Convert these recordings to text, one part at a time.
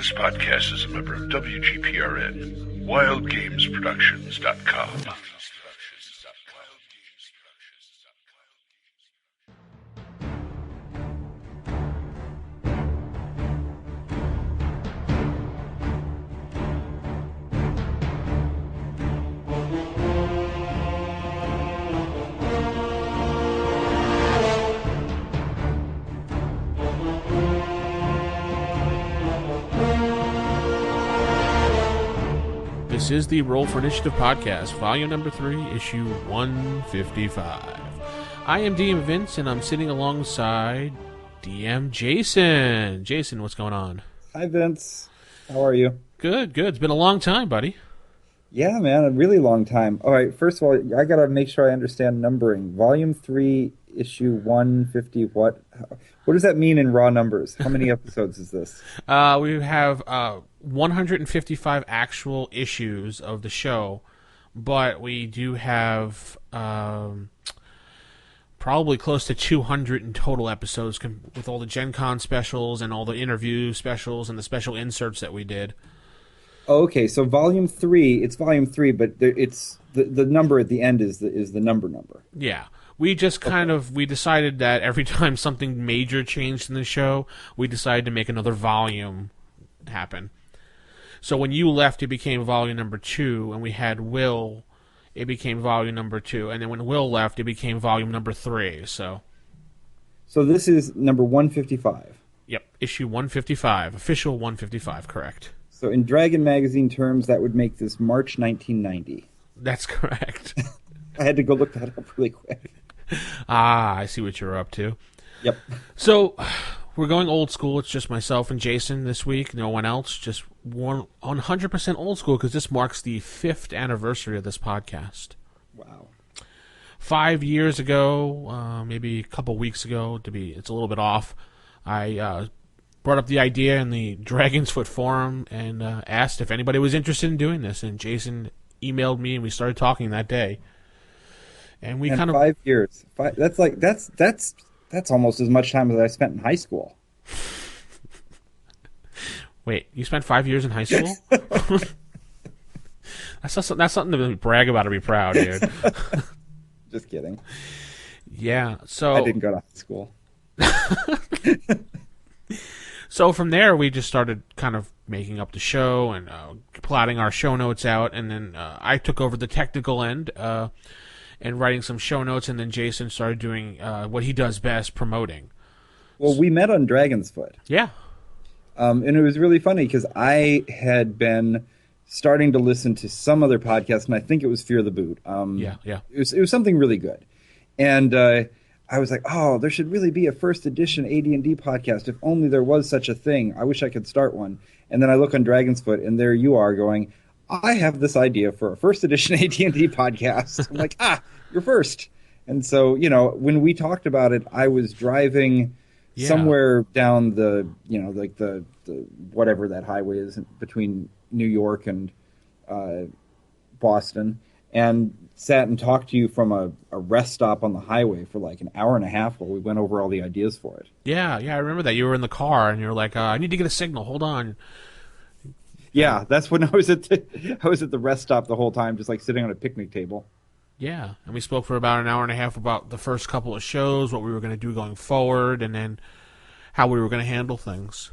This podcast is a member of WGPRN, WildGamesProductions.com. This is the Roll for Initiative podcast, volume number 3, issue 155. I am DM Vince, and I'm sitting alongside DM Jayson. Jayson, what's going on? Hi, Vince. How are you? Good. It's been a long time, buddy. Yeah, man, a really long time. All right, first of all, I got to make sure I understand numbering. Volume 3, issue 150, what? What does that mean in raw numbers? How many episodes is this? We have 155 actual issues of the show, but we do have probably close to 200 in total episodes with all the Gen Con specials and all the interview specials and the special inserts that we did. Okay, so volume 3, it's volume 3, but it's the number at the end is the number. Yeah. We just we decided that every time something major changed in the show, we decided to make another volume happen. So when you left, it became volume number 2, and we had Will, it became volume number 2, and then when Will left, it became volume number 3, so this is number 155. Yep, issue 155, official 155, correct. So in Dragon Magazine terms, that would make this March 1990. That's correct. I had to go look that up really quick. I see what you're up to. Yep. So, we're going old school. It's just myself and Jayson this week. No one else. Just 100% old school because this marks the 5th anniversary of this podcast. Wow. 5 years ago, maybe a couple weeks ago, it's a little bit off, I brought up the idea in the Dragon's Foot forum and asked if anybody was interested in doing this. And Jayson emailed me and we started talking that day. And we 5 years. That's almost as much time as I spent in high school. Wait, you spent 5 years in high school? That's something to brag about or be proud, dude. Just kidding. Yeah, so I didn't go to high school. So from there, we just started kind of making up the show and plotting our show notes out, and then I took over the technical end and writing some show notes, and then Jayson started doing what he does best, promoting. Well, we met on Dragon's Foot. Yeah. And it was really funny because I had been starting to listen to some other podcast, and I think it was Fear the Boot. Yeah. It was something really good. And I was like, oh, there should really be a first edition AD&D podcast. If only there was such a thing. I wish I could start one. And then I look on Dragon's Foot, and there you are going, I have this idea for a first edition AD&D podcast. I'm like, you're first. And so, when we talked about it, I was driving somewhere down the whatever that highway is between New York and Boston, and sat and talked to you from a rest stop on the highway for like an hour and a half while we went over all the ideas for it. Yeah, I remember that. You were in the car, and you were like, I need to get a signal. Hold on. Yeah, that's when I was at the rest stop the whole time, just like sitting on a picnic table. Yeah, and we spoke for about an hour and a half about the first couple of shows, what we were going to do going forward, and then how we were going to handle things.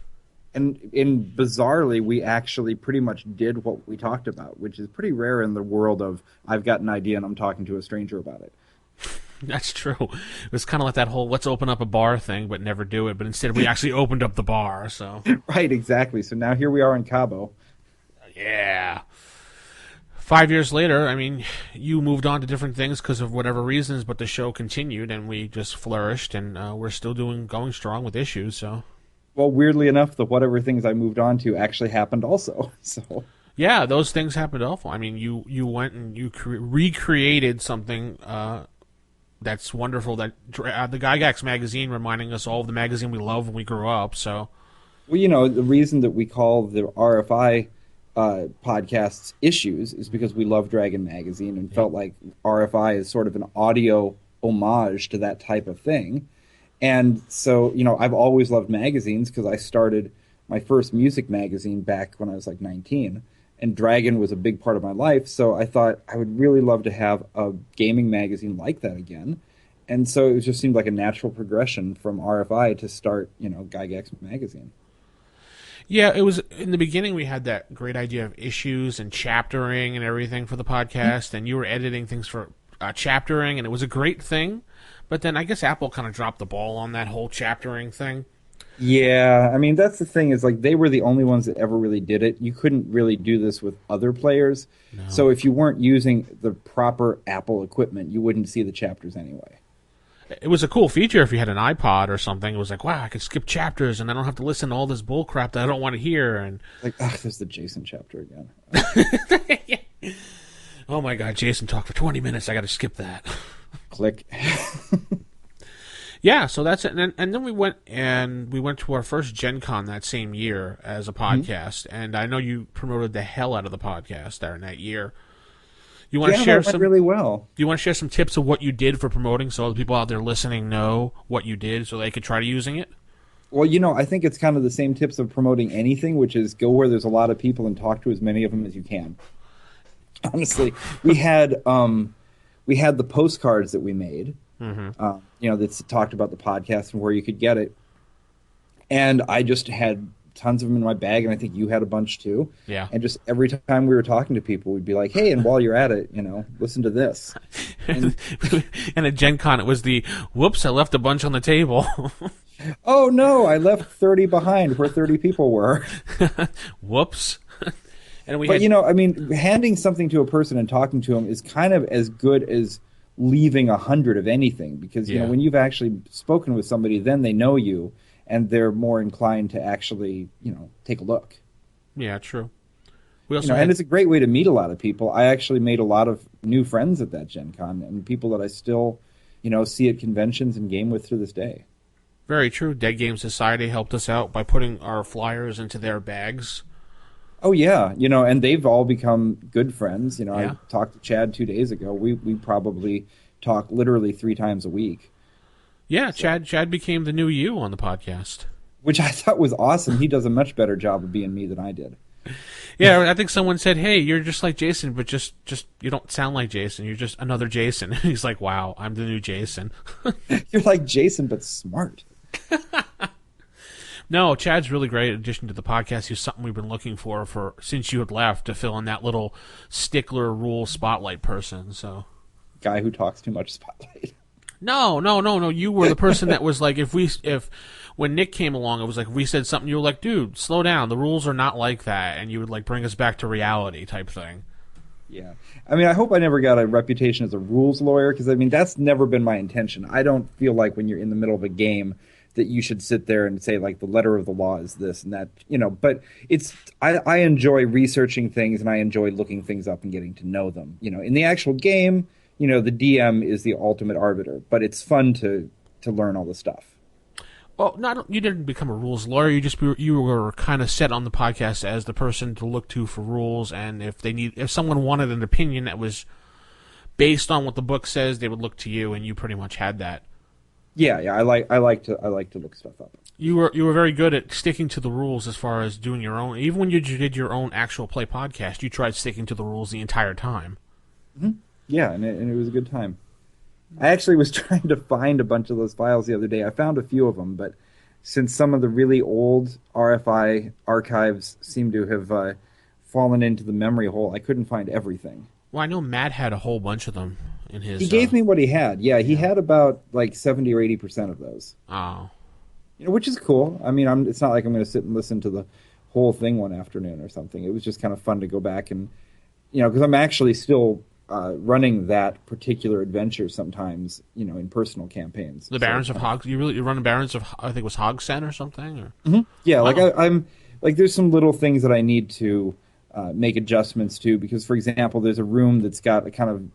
And bizarrely, we actually pretty much did what we talked about, which is pretty rare in the world of I've got an idea and I'm talking to a stranger about it. That's true. It was kind of like that whole let's open up a bar thing but never do it, but instead we actually opened up the bar. So Right, exactly. So now here we are in Cabo. Yeah. 5 years later, I mean, you moved on to different things because of whatever reasons, but the show continued and we just flourished, and we're still going strong with issues. So, well, weirdly enough, the whatever things I moved on to actually happened also. So, yeah, those things happened also. I mean, you went and you recreated something that's wonderful. That the Gygax magazine, reminding us all of the magazine we loved when we grew up. So, well, the reason that we call the RFI podcasts issues is because we love Dragon Magazine and felt like RFI is sort of an audio homage to that type of thing. And so, I've always loved magazines because I started my first music magazine back when I was like 19, and Dragon was a big part of my life. So I thought I would really love to have a gaming magazine like that again. And so it just seemed like a natural progression from RFI to start, Gygax magazine. Yeah, it was in the beginning. We had that great idea of issues and chaptering and everything for the podcast, and you were editing things for chaptering, and it was a great thing. But then I guess Apple kind of dropped the ball on that whole chaptering thing. Yeah, I mean, that's the thing is like they were the only ones that ever really did it. You couldn't really do this with other players. No. So if you weren't using the proper Apple equipment, you wouldn't see the chapters anyway. It was a cool feature if you had an iPod or something. It was like, wow, I could skip chapters and I don't have to listen to all this bull crap that I don't want to hear. And like, there's the Jayson chapter again. Oh my God, Jayson talked for 20 minutes. I got to skip that. Click. Yeah, so that's it. And then we went to our first Gen Con that same year as a podcast. And I know you promoted the hell out of the podcast during that year. You want to share that went really well. Do you want to share some tips of what you did for promoting so the people out there listening know what you did so they could try using it? Well, I think it's kind of the same tips of promoting anything, which is go where there's a lot of people and talk to as many of them as you can. Honestly, we had the postcards that we made, that talked about the podcast and where you could get it. And I just had tons of them in my bag, and I think you had a bunch too. Yeah. And just every time we were talking to people, we'd be like, hey, and while you're at it, listen to this. And at Gen Con, it was the, whoops, I left a bunch on the table. Oh, no, I left 30 behind where 30 people were. Whoops. But handing something to a person and talking to them is kind of as good as leaving 100 of anything, because when you've actually spoken with somebody, then they know you and they're more inclined to actually take a look. Yeah, true. And it's a great way to meet a lot of people. I actually made a lot of new friends at that Gen Con, and people that I still see at conventions and game with to this day. Very true. Dead Game Society helped us out by putting our flyers into their bags. Oh, yeah. And they've all become good friends. Yeah. I talked to Chad 2 days ago. We probably talk literally 3 times a week. Yeah, so. Chad became the new you on the podcast. Which I thought was awesome. He does a much better job of being me than I did. Yeah, I think someone said, hey, you're just like Jayson, but just you don't sound like Jayson. You're just another Jayson. He's like, wow, I'm the new Jayson. You're like Jayson, but smart. No, Chad's really great addition to the podcast. He's something we've been looking for since you had left, to fill in that little stickler rule spotlight person. So, guy who talks too much spotlight. No. You were the person that was like, if when Nick came along, it was like, if we said something, you were like, dude, slow down. The rules are not like that. And you would like bring us back to reality type thing. Yeah. I mean, I hope I never got a reputation as a rules lawyer, because, that's never been my intention. I don't feel like when you're in the middle of a game that you should sit there and say, like, the letter of the law is this and that, But I enjoy researching things, and I enjoy looking things up and getting to know them. In the actual game, the DM is the ultimate arbiter, but it's fun to learn all the stuff. Well, you didn't become a rules lawyer. You were kind of set on the podcast as the person to look to for rules, and if someone wanted an opinion that was based on what the book says, they would look to you, and you pretty much had that. Yeah. I like to look stuff up. You were very good at sticking to the rules as far as doing your own. Even when you did your own actual play podcast, you tried sticking to the rules the entire time. Mm-hmm. Yeah, and it was a good time. I actually was trying to find a bunch of those files the other day. I found a few of them, but since some of the really old RFI archives seem to have fallen into the memory hole, I couldn't find everything. Well, I know Matt had a whole bunch of them in his... He gave me what he had. Yeah, he had about like 70 or 80% of those. Oh. Which is cool. I mean, it's not like I'm going to sit and listen to the whole thing one afternoon or something. It was just kind of fun to go back and, because I'm actually still... running that particular adventure sometimes, in personal campaigns. The Barons of Hogs. You run the Barons of, I think it was Hogsen or something. Or? Mm-hmm. Yeah, wow. like I'm like there's some little things that I need to make adjustments to, because, for example, there's a room that's got a kind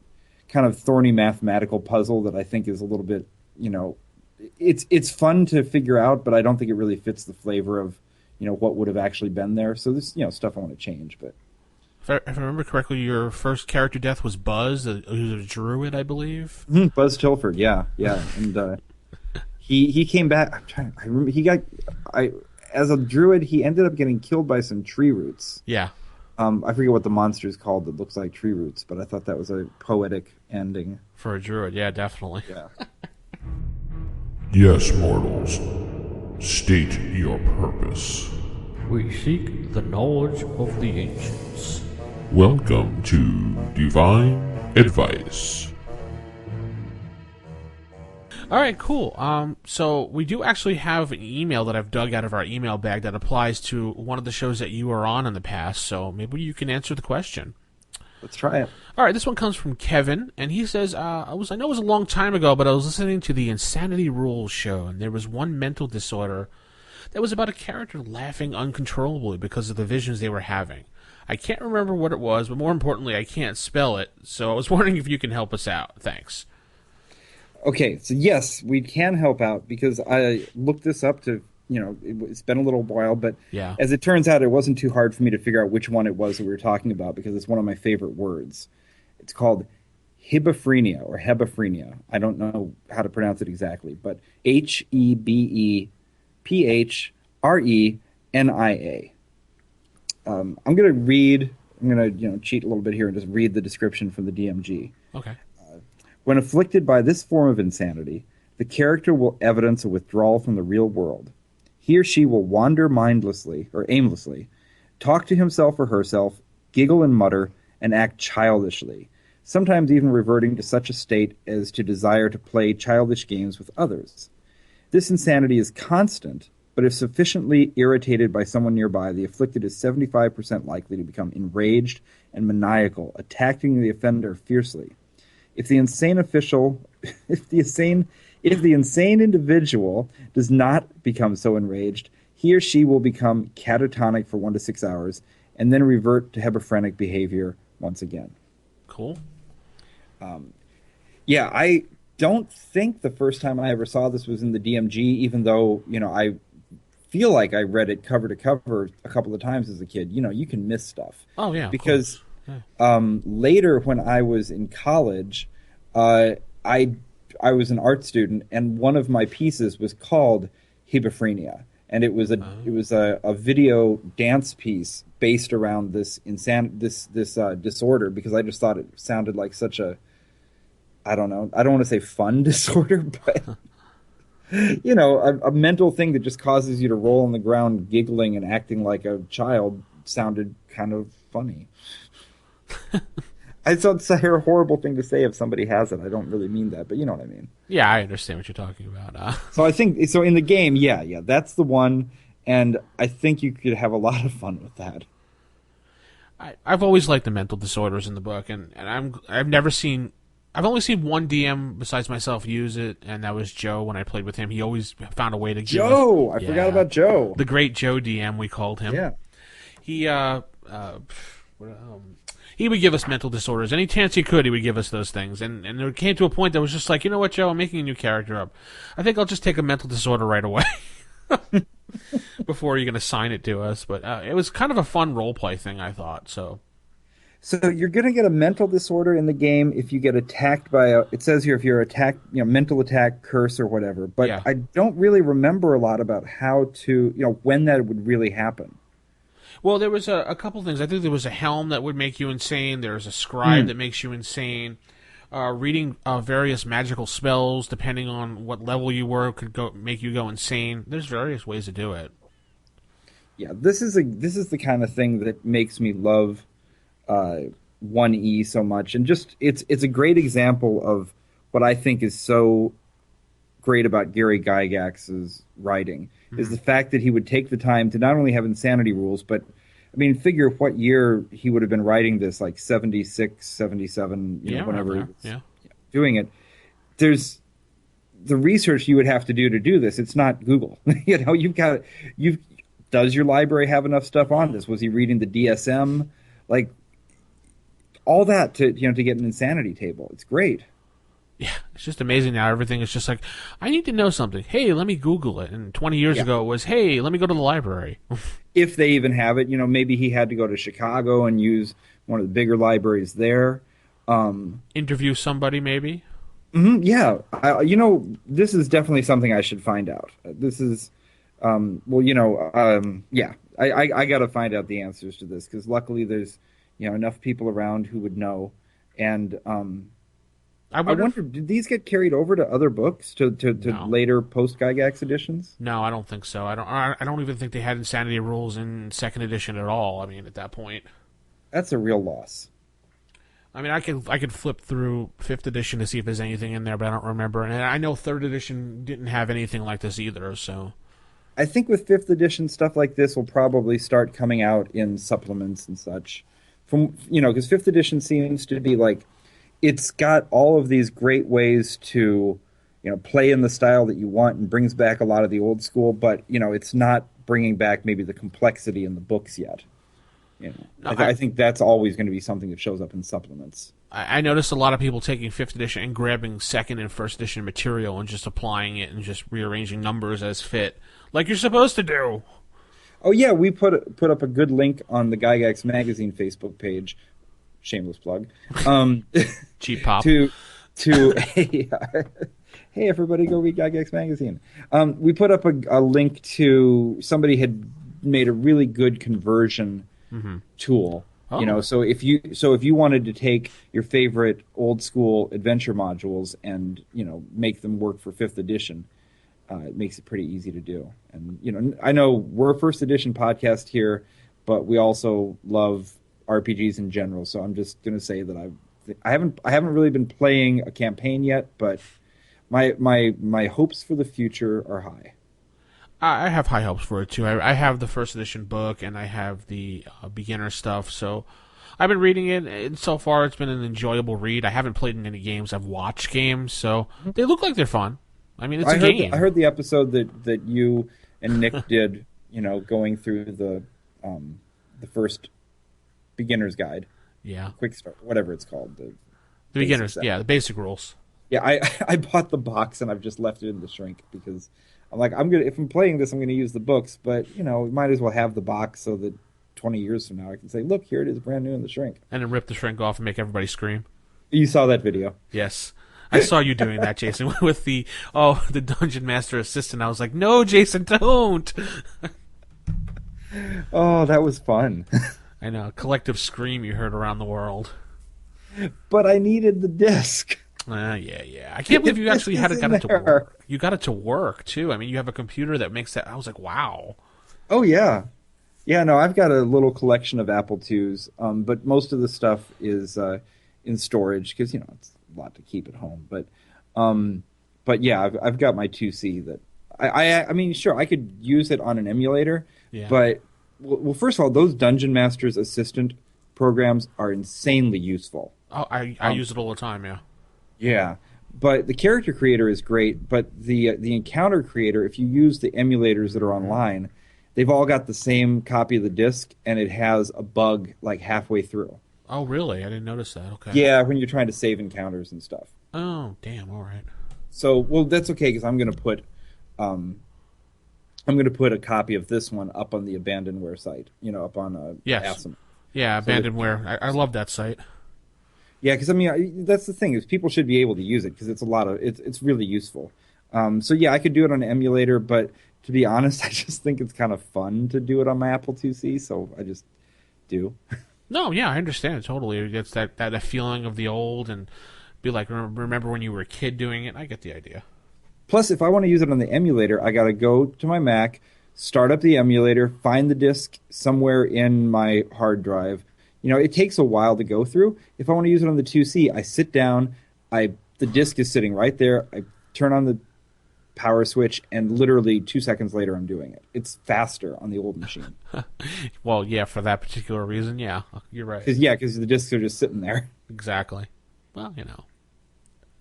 of thorny mathematical puzzle that I think is a little bit, it's fun to figure out, but I don't think it really fits the flavor of, what would have actually been there. So there's stuff I want to change, but. If I remember correctly, your first character death was Buzz, who's a druid, I believe. Mm-hmm. Buzz Tilford, yeah, and he came back. I remember he got as a druid, he ended up getting killed by some tree roots. Yeah. I forget what the monster is called that looks like tree roots, but I thought that was a poetic ending. For a druid, yeah, definitely. Yeah. Yes, mortals. State your purpose. We seek the knowledge of the ancients. Welcome to Divine Advice. All right, cool. So we do actually have an email that I've dug out of our email bag that applies to one of the shows that you were on in the past, so maybe you can answer the question. Let's try it. All right, this one comes from Kevin, and he says, I know it was a long time ago, but I was listening to the Insanity Rules show, and there was one mental disorder that was about a character laughing uncontrollably because of the visions they were having. I can't remember what it was, but more importantly, I can't spell it, so I was wondering if you can help us out. Thanks. Okay, so yes, we can help out because I looked this up to, it's been a little while, but Yeah. as it turns out, it wasn't too hard for me to figure out which one it was that we were talking about because it's one of my favorite words. It's called hebephrenia or hebephrenia. I don't know how to pronounce it exactly, but Hebephrenia. I'm going to cheat a little bit here and just read the description from the DMG. Okay. When afflicted by this form of insanity, the character will evidence a withdrawal from the real world. He or she will wander mindlessly or aimlessly, talk to himself or herself, giggle and mutter, and act childishly, sometimes even reverting to such a state as to desire to play childish games with others. This insanity is constant, but if sufficiently irritated by someone nearby, the afflicted is 75% likely to become enraged and maniacal, attacking the offender fiercely. If the insane individual does not become so enraged, he or she will become catatonic for 1 to 6 hours and then revert to hebephrenic behavior once again. Cool. Yeah, I don't think the first time I ever saw this was in the DMG, even though, I feel like I read it cover to cover a couple of times as a kid. You can miss stuff. Oh, yeah. Because Yeah. later when I was in college, I was an art student, and one of my pieces was called Hebephrenia, and it was a video dance piece based around this disorder because I just thought it sounded like such a, I don't want to say fun disorder, but a mental thing that just causes you to roll on the ground giggling and acting like a child sounded kind of funny. It's a horrible thing to say if somebody has it. I don't really mean that, but you know what I mean. Yeah, I understand what you're talking about. So I think in the game, yeah, that's the one, and I think you could have a lot of fun with that. I've always liked the mental disorders in the book, and I've only seen one DM besides myself use it, and that was Joe when I played with him. He always found a way to give Joe! us, I forgot about Joe. The great Joe DM, we called him. Yeah. He would give us mental disorders. Any chance he could, he would give us those things. And it came to a point that was just like, you know what, Joe, I'm making a new character up. I think I'll just take a mental disorder right away before you're going to sign it to us. But it was kind of a fun role-play thing, I thought. So you're going to get a mental disorder in the game if you get attacked by it says here if you're attacked, mental attack, curse, or whatever. But yeah. I don't really remember a lot about how to, when that would really happen. Well, there was a couple things. I think there was a helm that would make you insane. There was a scribe that makes you insane. Reading various magical spells, depending on what level you were, could make you go insane. There's various ways to do it. Yeah, this is the kind of thing that makes me love 1E so much, and just it's a great example of what I think is so great about Gary Gygax's writing is the fact that he would take the time to not only have Insanity Rules, but I mean, figure what year he would have been writing this, like 76, 77, whenever he was doing it. There's the research you would have to do this. It's not Google. Does your library have enough stuff on this? Was he reading the DSM? Like all that to get an insanity table. It's great. Yeah, it's just amazing now. Everything is just like, I need to know something. Hey, let me Google it. And 20 years ago it was, hey, let me go to the library. If they even have it, maybe he had to go to Chicago and use one of the bigger libraries there. Interview somebody, maybe? Yeah. This is definitely something I should find out. This is Well, yeah, I got to find out the answers to this because luckily there's enough people around who would know, and I I wonder. wonder, did these get carried over to other books to No. later post Gygax editions? No, I don't think so. I don't even think they had Insanity Rules in second edition at all. I mean, at that point. That's a real loss. I mean, I could flip through fifth edition to see if there's anything in there, but I don't remember. And I know third edition didn't have anything like this either. So I think with fifth edition stuff like this will probably start coming out in supplements and such. Because fifth edition seems to be like it's got all of these great ways to play in the style that you want and brings back a lot of the old school, but it's not bringing back maybe the complexity in the books yet. I think that's always going to be something that shows up in supplements. I noticed a lot of people taking fifth edition and grabbing second and first edition material and just applying it and just rearranging numbers as fit, like you're supposed to do. Oh yeah, we put up a good link on the Gygax magazine Facebook page. Shameless plug. Cheap pop. To hey, hey everybody, go read Gygax magazine. We put up a link to somebody had made a really good conversion tool. Oh. So if you wanted to take your favorite old school adventure modules and make them work for fifth edition, it makes it pretty easy to do. And I know we're a first edition podcast here, but we also love RPGs in general. So I'm just going to say that I haven't really been playing a campaign yet, but my hopes for the future are high. I have high hopes for it too. I have the first edition book and I have the beginner stuff, so I've been reading it, and so far it's been an enjoyable read. I haven't played in any games. I've watched games, so they look like they're fun. I mean, it's a game. I heard the episode that you and Nick did, going through the first beginner's guide. Yeah. Quick start, whatever it's called. The beginners, set. yeah, the basic rules. Yeah, I bought the box and I've just left it in the shrink because I'm like, if I'm playing this, I'm gonna use the books, but we might as well have the box so that 20 years from now I can say, look, here it is, brand new in the shrink. And then rip the shrink off and make everybody scream. You saw that video. Yes. I saw you doing that, Jason, with the Dungeon Master Assistant. I was like, no, Jason, don't! Oh, that was fun. I know, a collective scream you heard around the world. But I needed the disc. Yeah. I can't believe you actually got it to work. You got it to work, too. I mean, you have a computer that makes that. I was like, wow. Oh, yeah. Yeah, no, I've got a little collection of Apple IIs, but most of the stuff is in storage because, it's a lot to keep at home. But yeah, I've got my 2C that I mean, sure, I could use it on an emulator, but well, first of all, those Dungeon Master's Assistant programs are insanely useful. Oh, I use it all the time, yeah. Yeah, but the character creator is great, but the encounter creator, if you use the emulators that are online, they've all got the same copy of the disc, and it has a bug like halfway through. Oh, really? I didn't notice that. Okay. Yeah, when you're trying to save encounters and stuff. Oh, damn. All right. So, well, that's okay because I'm going to put a copy of this one up on the Abandonware site. Up on yes. Awesome. Yeah, Abandonware. I love that site. Yeah, because I mean that's the thing is people should be able to use it because it's really useful. So yeah, I could do it on an emulator, but to be honest, I just think it's kind of fun to do it on my Apple IIc, so I just do. No, yeah, I understand it totally. It gets that feeling of the old and be like, remember when you were a kid doing it? I get the idea. Plus, if I want to use it on the emulator, I got to go to my Mac, start up the emulator, find the disk somewhere in my hard drive. It takes a while to go through. If I want to use it on the 2C, I sit down, the disk is sitting right there, I turn on the power switch, and literally 2 seconds later I'm doing it. It's faster on the old machine. Well, yeah, for that particular reason, yeah, you're right. Because the disks are just sitting there. Exactly. Well,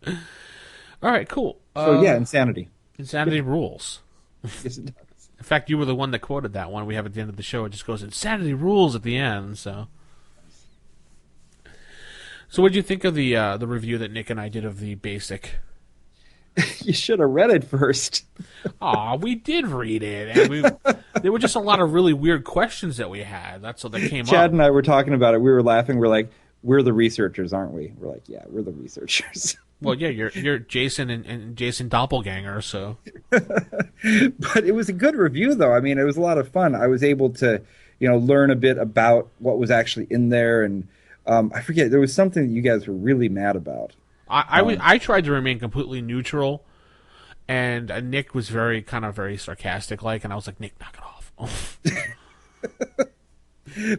All right, cool. So yeah, Insanity. Insanity rules. Yes, it does. In fact, you were the one that quoted that one we have at the end of the show. It just goes, Insanity rules at the end, so... So what did you think of the review that Nick and I did of the basic? You should have read it first. Aw, we did read it. And there were just a lot of really weird questions that we had. That's what that came up. Chad and I were talking about it. We were laughing. We're like, we're the researchers, aren't we? We're like, yeah, we're the researchers. Well, yeah, you're Jason and Jason Doppelganger, so. But it was a good review, though. I mean, it was a lot of fun. I was able to, learn a bit about what was actually in there, and I forget, there was something that you guys were really mad about. I tried to remain completely neutral, and Nick was very sarcastic, and I was like, Nick, knock it off.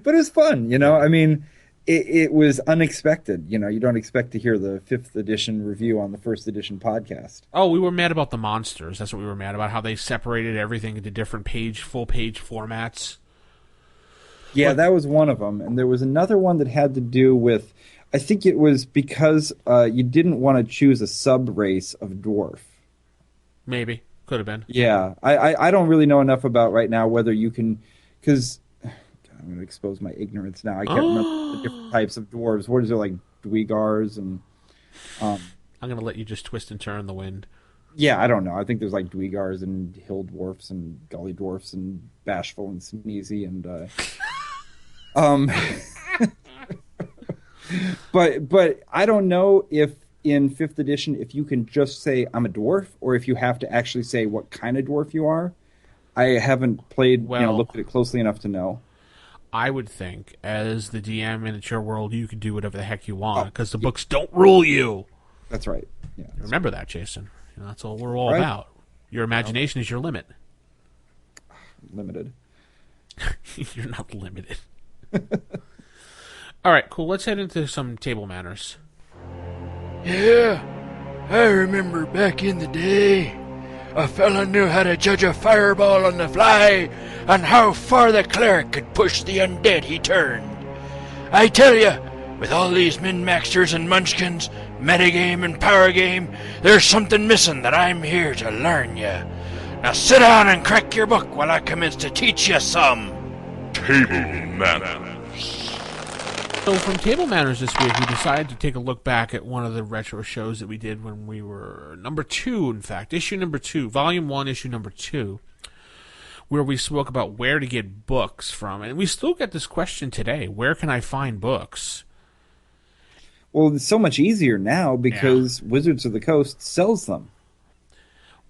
But it was fun, I mean, it was unexpected. You don't expect to hear the 5th edition review on the 1st edition podcast. Oh, we were mad about the monsters. That's what we were mad about, how they separated everything into different full page formats. Yeah, that was one of them. And there was another one that had to do with, I think it was because you didn't want to choose a sub-race of dwarf. Maybe. Could have been. Yeah. I don't really know enough about right now whether you can, because I'm going to expose my ignorance now. I can't remember the different types of dwarves. What is there, like Dweegars and... I'm going to let you just twist and turn the wind. Yeah, I don't know. I think there's like Dweegars and hill dwarfs and gully dwarfs and bashful and sneezy and... But I don't know if in 5th edition if you can just say I'm a dwarf or if you have to actually say what kind of dwarf you are. I haven't played, looked at it closely enough to know. I would think, as the DM in It's Your World, you can do whatever the heck you want because the books don't rule you. That's right. Yeah. Remember that, Jason. That's all we're all about. Your imagination is your limit. Limited. You're not limited. All right, cool. Let's head into some table manners. Yeah, I remember back in the day, a fella knew how to judge a fireball on the fly and how far the cleric could push the undead he turned. I tell ya, with all these min-maxers and munchkins, metagame and power game, there's something missing that I'm here to learn ya. Now sit down and crack your book while I commence to teach you some. Table Manners. So from Table Manners this week, we decided to take a look back at one of the retro shows that we did when we were number 2, in fact, issue number 2, volume 1, issue number 2, where we spoke about where to get books from. And we still get this question today, where can I find books? Well, it's so much easier now because Wizards of the Coast sells them.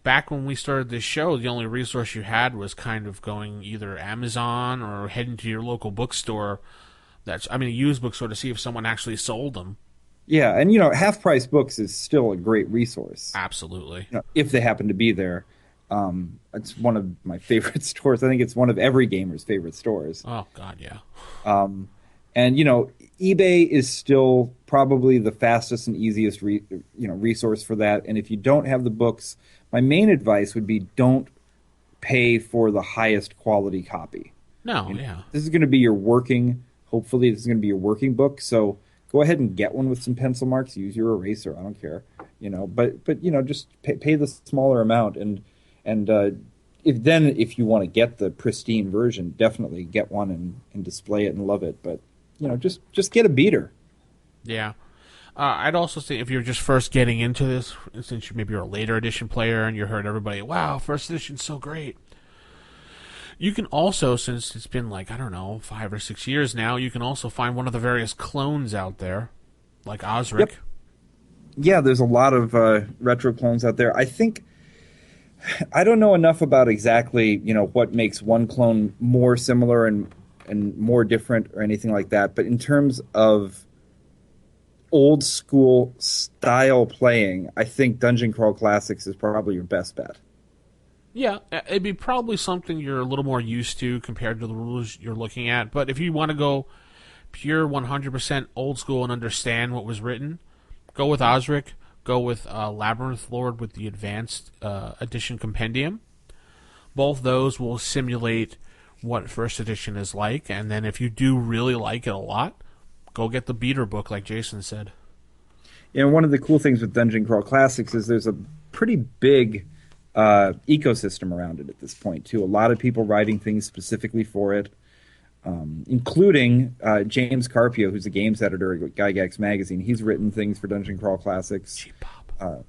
Back when we started this show, the only resource you had was kind of going either Amazon or heading to your local bookstore. A used bookstore to see if someone actually sold them. Yeah, and half-price books is still a great resource. Absolutely. If they happen to be there. It's one of my favorite stores. I think it's one of every gamer's favorite stores. Oh, God, yeah. And, eBay is still probably the fastest and easiest resource for that. And if you don't have the books, my main advice would be don't pay for the highest quality copy. No, yeah. This is going to be your working... Hopefully this is going to be your working book, so go ahead and get one with some pencil marks. Use your eraser. I don't care, But just pay the smaller amount, and if you want to get the pristine version, definitely get one and display it and love it. But just get a beater. Yeah, I'd also say if you're just first getting into this, since maybe you're a later edition player and you heard everybody, wow, first edition's so great. You can also, since it's been 5 or 6 years now, you can also find one of the various clones out there, like Osric. Yep. Yeah, there's a lot of retro clones out there. I don't know enough about exactly, what makes one clone more similar and more different or anything like that. But in terms of old school style playing, I think Dungeon Crawl Classics is probably your best bet. Yeah, it'd be probably something you're a little more used to compared to the rules you're looking at. But if you want to go pure 100% old school and understand what was written, go with Osric. Go with Labyrinth Lord with the Advanced Edition Compendium. Both those will simulate what First Edition is like. And then if you do really like it a lot, go get the beater book like Jason said. Yeah, one of the cool things with Dungeon Crawl Classics is there's a pretty big... ecosystem around it at this point too. A lot of people writing things specifically for it, including James Carpio, who's a games editor at Gygax Magazine. He's written things for Dungeon Crawl Classics. Cheap pop.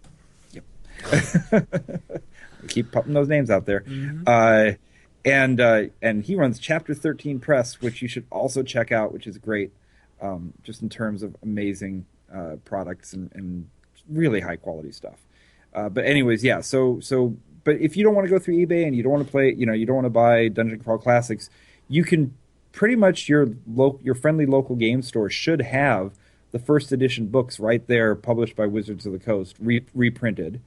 Yep. Keep popping those names out there. Mm-hmm. And he runs Chapter 13 Press, which you should also check out, which is great, just in terms of amazing products and really high quality stuff. But anyways, yeah. But if you don't want to go through eBay and you don't want to play, you don't want to buy Dungeon Crawl Classics, you can pretty much your friendly local game store should have the first edition books right there, published by Wizards of the Coast, reprinted.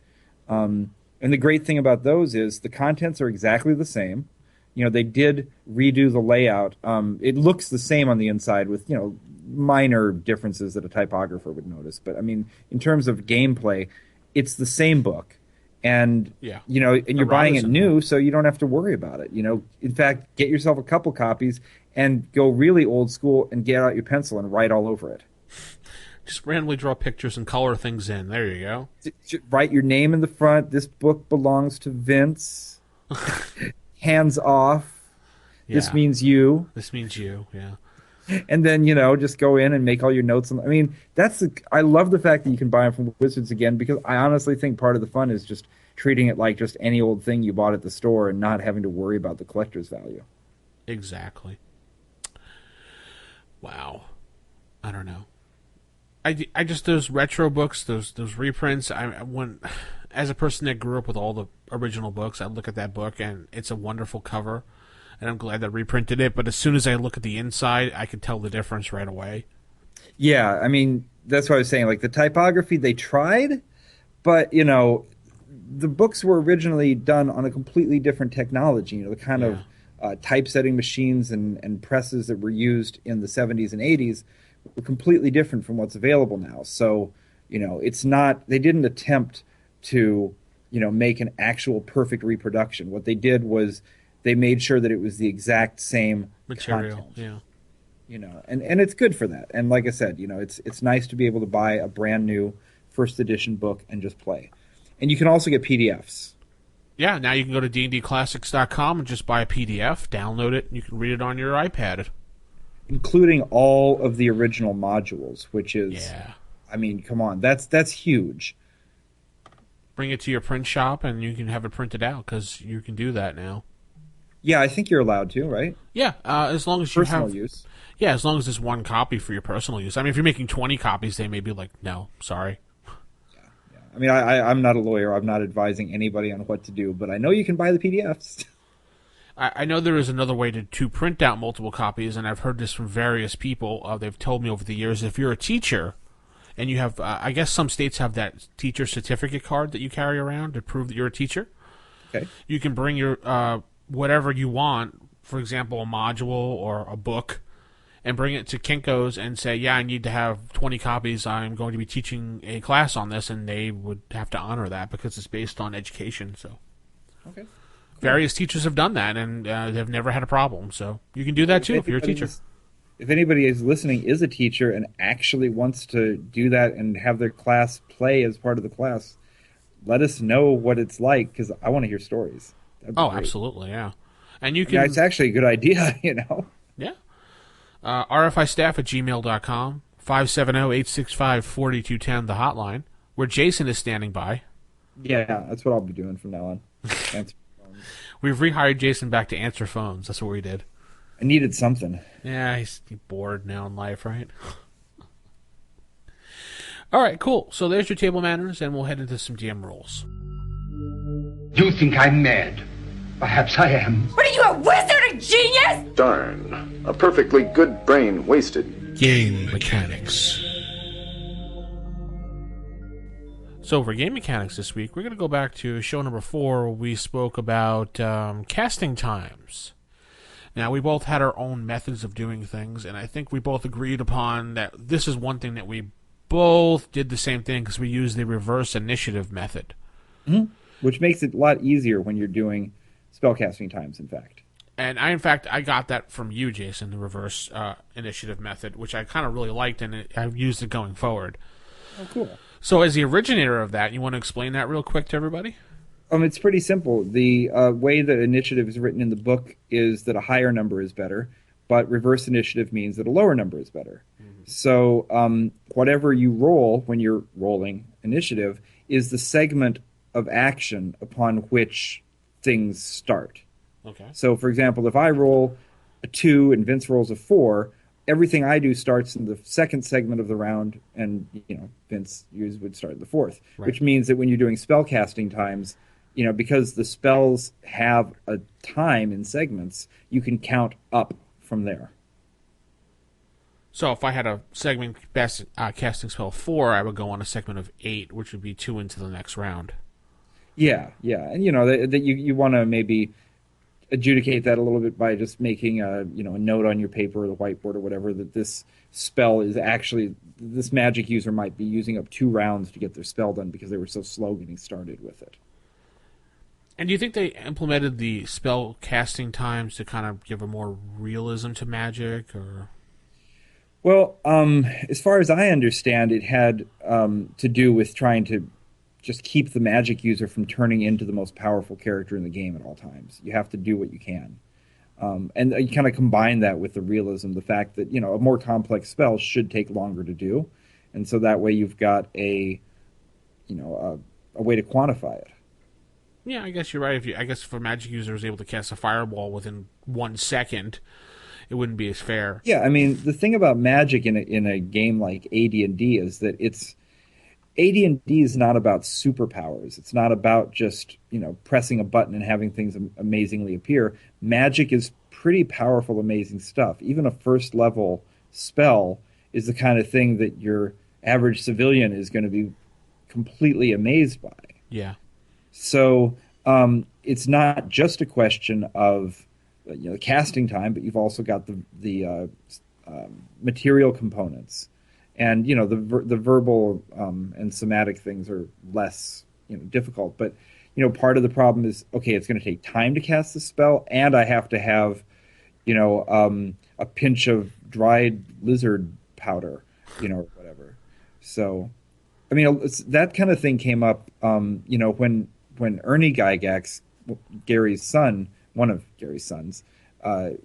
And the great thing about those is the contents are exactly the same. They did redo the layout. It looks the same on the inside with, minor differences that a typographer would notice. But I mean, in terms of gameplay, it's the same book. And, and you're buying it new, so you don't have to worry about it. In fact, get yourself a couple copies and go really old school and get out your pencil and write all over it. Just randomly draw pictures and color things in. There you go. Write your name in the front. This book belongs to Vince. Hands off. Yeah. This means you. This means you, yeah. And then, just go in and make all your notes. I mean, I love the fact that you can buy them from Wizards again, because I honestly think part of the fun is just treating it like just any old thing you bought at the store and not having to worry about the collector's value. Exactly. Wow. I don't know. I just, those retro books, those reprints, as a person that grew up with all the original books, I look at that book and it's a wonderful cover, and I'm glad they reprinted it, but as soon as I look at the inside, I can tell the difference right away. Yeah, I mean, that's what I was saying. Like, the typography, they tried, but, the books were originally done on a completely different technology, the kind of typesetting machines and presses that were used in the 70s and 80s were completely different from what's available now. So, it's not, they didn't attempt to, make an actual perfect reproduction. What they did was they made sure that it was the exact same material. Content, and it's good for that. And like I said, it's nice to be able to buy a brand new first edition book and just play. And you can also get PDFs. Yeah, now you can go to dndclassics.com and just buy a PDF, download it, and you can read it on your iPad. Including all of the original modules, which is, I mean, come on, that's huge. Bring it to your print shop and you can have it printed out, because you can do that now. Yeah, I think you're allowed to, right? Yeah, as long as you personal have use. Yeah, as long as there's one copy for your personal use. I mean, if you're making 20 copies, they may be like, no, sorry. Yeah. I mean, I'm not a lawyer. I'm not advising anybody on what to do, but I know you can buy the PDFs. I know there is another way to print out multiple copies, and I've heard this from various people. They've told me over the years, if you're a teacher and you have, I guess some states have that teacher certificate card that you carry around to prove that you're a teacher. Okay. You can bring your whatever you want, for example, a module or a book, and bring it to Kinko's and say, yeah, I need to have 20 copies. I'm going to be teaching a class on this, and they would have to honor that because it's based on education. So. Okay. Various teachers have done that, and they've never had a problem. So you can do that, too, if you're a teacher. If anybody is listening is a teacher and actually wants to do that and have their class play as part of the class, let us know what it's like, because I want to hear stories. Oh, great. Absolutely, yeah. And you can. Yeah, it's actually a good idea, Yeah. RFIstaff@gmail.com, 570-865-4210, the hotline, where Jayson is standing by. Yeah, that's what I'll be doing from now on. Answer phones. We've rehired Jayson back to answer phones. That's what we did. I needed something. Yeah, he's bored now in life, right? All right, cool. So there's your table manners, and we'll head into some DM rules. You think I'm mad? Perhaps I am. What are you, a wizard, a genius? Darn. A perfectly good brain wasted. Game mechanics. So for game mechanics this week, we're going to go back to show number 4, where we spoke about casting times. Now, we both had our own methods of doing things, and I think we both agreed upon that this is one thing that we both did the same thing, because we used the reverse initiative method. Mm-hmm. Which makes it a lot easier when you're doing spellcasting times, in fact. And I got that from you, Jayson, the reverse initiative method, which I kind of really liked, and I've used it going forward. Oh, cool. So as the originator of that, you want to explain that real quick to everybody? It's pretty simple. The way that initiative is written in the book is that a higher number is better, but reverse initiative means that a lower number is better. Mm-hmm. So whatever you roll when you're rolling initiative is the segment of action upon which things start. Okay. So, for example, if I roll a 2 and Vince rolls a 4, everything I do starts in the second segment of the round, and Vince would start in the fourth, Right. which means that when you're doing spell casting times, because the spells have a time in segments, you can count up from there. So if I had a segment casting spell 4, I would go on a segment of 8, which would be 2 into the next round. Yeah, and that you want to maybe adjudicate that a little bit by just making a note on your paper or the whiteboard or whatever that this spell is actually, this magic user might be using up 2 rounds to get their spell done because they were so slow getting started with it. And do you think they implemented the spell casting times to kind of give a more realism to magic, or? Well, as far as I understand, it had to do with trying to just keep the magic user from turning into the most powerful character in the game at all times. You have to do what you can. And you kind of combine that with the realism, the fact that, a more complex spell should take longer to do. And so that way you've got a way to quantify it. Yeah, I guess you're right. I guess if a magic user was able to cast a fireball within 1 second, it wouldn't be as fair. Yeah, I mean, the thing about magic in a game like AD&D is that AD&D is not about superpowers. It's not about just, pressing a button and having things amazingly appear. Magic is pretty powerful, amazing stuff. Even a first level spell is the kind of thing that your average civilian is going to be completely amazed by. Yeah. So it's not just a question of casting time, but you've also got the material components, and the verbal and somatic things are less difficult. But part of the problem is, okay, it's going to take time to cast the spell, and I have to have a pinch of dried lizard powder, or whatever. So, I mean, that kind of thing came up, when Ernie Gygax, Gary's son, one of Gary's sons,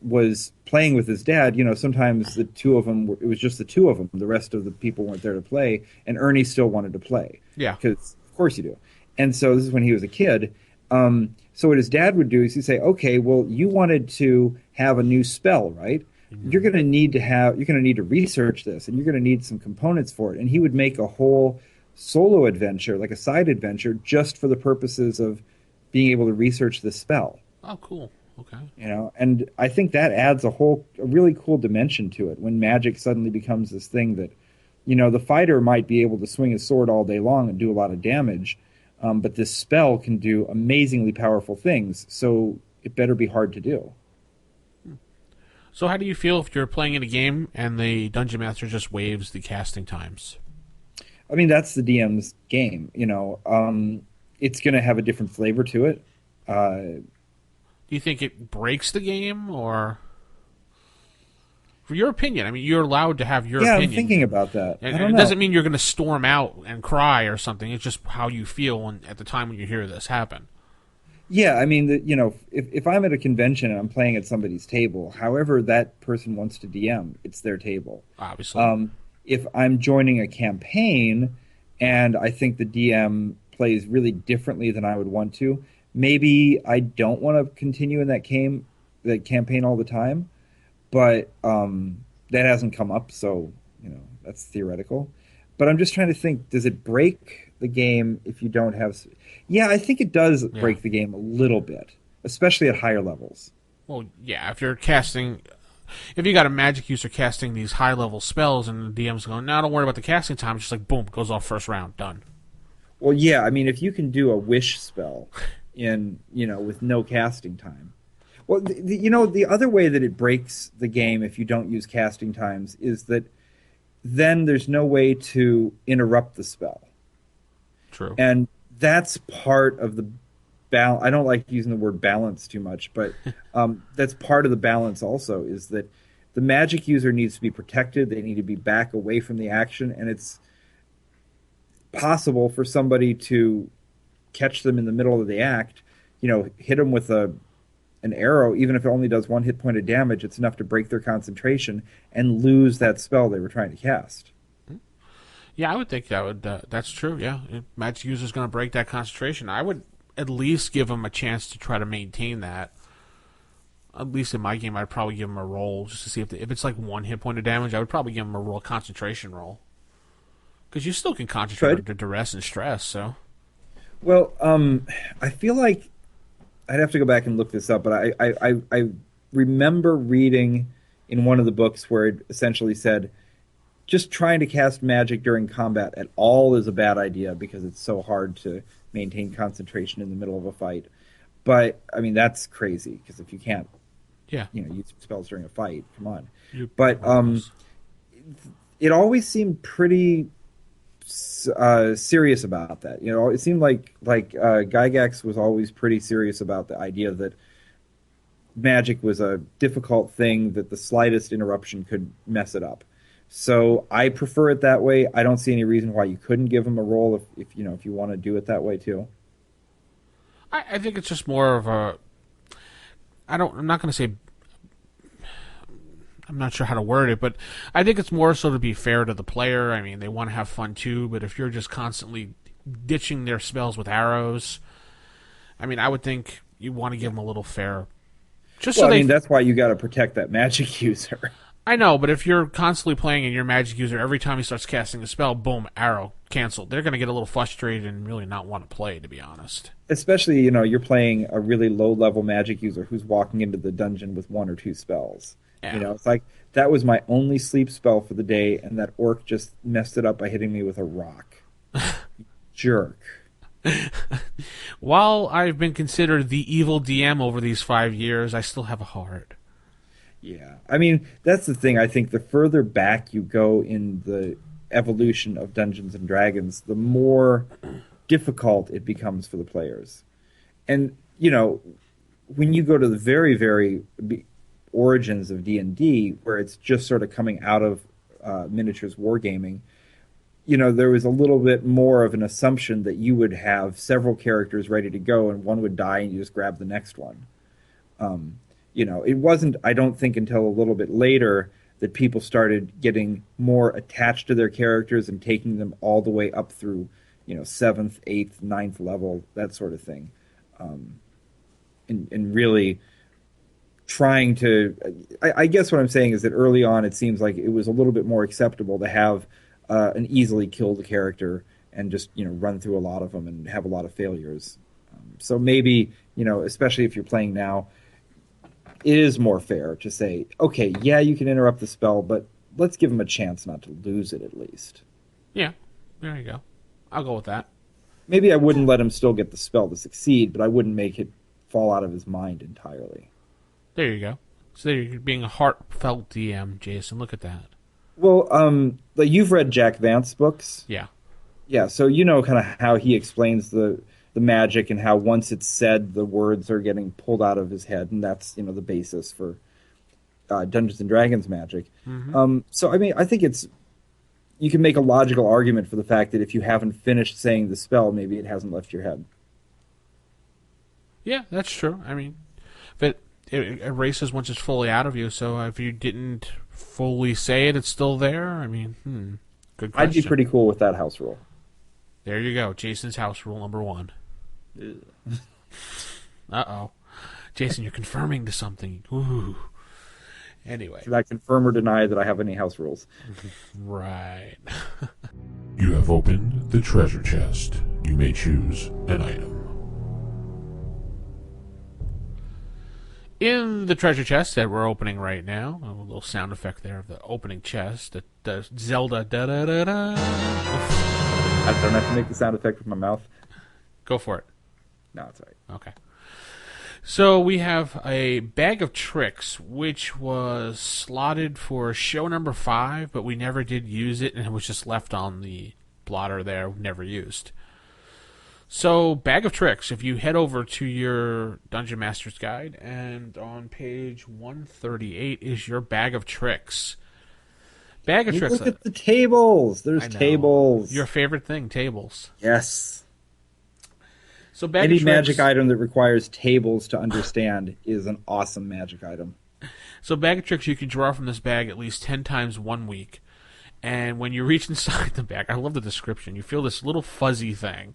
was playing with his dad. Sometimes the two of them, it was just the two of them. The rest of the people weren't there to play, and Ernie still wanted to play. Yeah. Because, of course you do. And so this is when he was a kid. So what his dad would do is he'd say, okay, well, you wanted to have a new spell, right? Mm-hmm. You're going to need to research this, and you're going to need some components for it. And he would make a whole solo adventure, like a side adventure, just for the purposes of being able to research this spell. Oh, cool. Okay. And I think that adds a really cool dimension to it when magic suddenly becomes this thing that, the fighter might be able to swing his sword all day long and do a lot of damage, but this spell can do amazingly powerful things, so it better be hard to do. So how do you feel if you're playing in a game and the Dungeon Master just waives the casting times? I mean, that's the DM's game. It's going to have a different flavor to it. Do you think it breaks the game, or for your opinion? I mean, you're allowed to have your opinion. Yeah, I'm thinking about that. And I don't it know. doesn't mean you're going to storm out and cry or something. It's just how you feel at the time when you hear this happen. Yeah, I mean, if I'm at a convention and I'm playing at somebody's table, however that person wants to DM, it's their table. Obviously. If I'm joining a campaign and I think the DM plays really differently than I would want to, maybe I don't want to continue in that campaign all the time, but that hasn't come up, so that's theoretical. But I'm just trying to think, does it break the game if you don't have... Yeah, I think it does break the game a little bit, especially at higher levels. Well, yeah, if you got a magic user casting these high-level spells and the DM's going, no, don't worry about the casting time, it's just like, boom, goes off first round, done. Well, yeah, I mean, if you can do a wish spell with no casting time. Well, the other way that it breaks the game if you don't use casting times is that then there's no way to interrupt the spell. True. And that's part of the balance. I don't like using the word balance too much, but that's part of the balance also, is that the magic user needs to be protected. They need to be back away from the action, and it's possible for somebody to catch them in the middle of the act, hit them with an arrow. Even if it only does 1 hit point of damage, it's enough to break their concentration and lose that spell they were trying to cast. Yeah, I would think that's true, yeah. If magic user's going to break that concentration, I would at least give them a chance to try to maintain that. at least in my game, I'd probably give him a roll just to see if it's like 1 hit point of damage. I would probably give him a roll, concentration roll, because you still can concentrate under duress and stress. So, well, I feel like I'd have to go back and look this up, but I remember reading in one of the books where it essentially said just trying to cast magic during combat at all is a bad idea because it's so hard to maintain concentration in the middle of a fight. But I mean, that's crazy because if you can't, use spells during a fight, come on. But it always seemed pretty serious about that. It seemed like Gygax was always pretty serious about the idea that magic was a difficult thing, that the slightest interruption could mess it up. So I prefer it that way. I don't see any reason why you couldn't give him a roll if you want to do it that way too. I think it's just more of a. I'm not going to say. I'm not sure how to word it, but I think it's more so to be fair to the player. I mean, they want to have fun too, but if you're just constantly ditching their spells with arrows, I mean, I would think you want to give them a little fair. That's why you got to protect that magic user. I know, but if you're constantly playing and your magic user, every time he starts casting a spell, boom, arrow, canceled. They're going to get a little frustrated and really not want to play, to be honest. Especially, you're playing a really low-level magic user who's walking into the dungeon with 1 or 2 spells. Yeah. It's like, that was my only sleep spell for the day, and that orc just messed it up by hitting me with a rock. Jerk. While I've been considered the evil DM over these 5 years, I still have a heart. Yeah. I mean, that's the thing. I think the further back you go in the evolution of Dungeons and Dragons, the more difficult it becomes for the players. And, when you go to the very, very origins of D&D, where it's just sort of coming out of miniatures wargaming, there was a little bit more of an assumption that you would have several characters ready to go and one would die and you just grab the next one. It wasn't, I don't think, until a little bit later that people started getting more attached to their characters and taking them all the way up through, 7th, 8th, 9th level, that sort of thing. And really trying to, I guess what I'm saying is that early on it seems like it was a little bit more acceptable to have an easily killed character and just, run through a lot of them and have a lot of failures. So maybe, especially if you're playing now, it is more fair to say, okay, yeah, you can interrupt the spell, but let's give him a chance not to lose it at least. Yeah, there you go. I'll go with that. Maybe I wouldn't let him still get the spell to succeed, but I wouldn't make it fall out of his mind entirely. There you go. So you're being a heartfelt DM, Jason. Look at that. Well, you've read Jack Vance's books? Yeah. Yeah, so you know kind of how he explains the magic and how once it's said, the words are getting pulled out of his head, and that's, the basis for Dungeons and Dragons magic. Mm-hmm. So, I mean, I think you can make a logical argument for the fact that if you haven't finished saying the spell, maybe it hasn't left your head. Yeah, that's true. I mean, but it erases once it's fully out of you, so if you didn't fully say it, it's still there? I mean, good question. I'd be pretty cool with that house rule. There you go. Jason's house rule number 1. Uh-oh. Jason, you're confirming to something. Ooh. Anyway. Should I confirm or deny that I have any house rules? Right. You have opened the treasure chest. You may choose an item. In the treasure chest that we're opening right now, a little sound effect there of the opening chest, the Zelda da-da-da-da. I don't have to make the sound effect with my mouth. Go for it. No, it's all right. Okay. So we have a bag of tricks, which was slotted for show number 5, but we never did use it, and it was just left on the blotter there, never used. So, bag of tricks, if you head over to your Dungeon Master's Guide, and on page 138 is your bag of tricks. Bag of tricks. Look at the tables. There's tables. Your favorite thing, tables. Yes. So bag Any of tricks, magic item that requires tables to understand is an awesome magic item. So bag of tricks, you can draw from this bag at least 10 times 1 week. And when you reach inside the bag, I love the description, you feel this little fuzzy thing.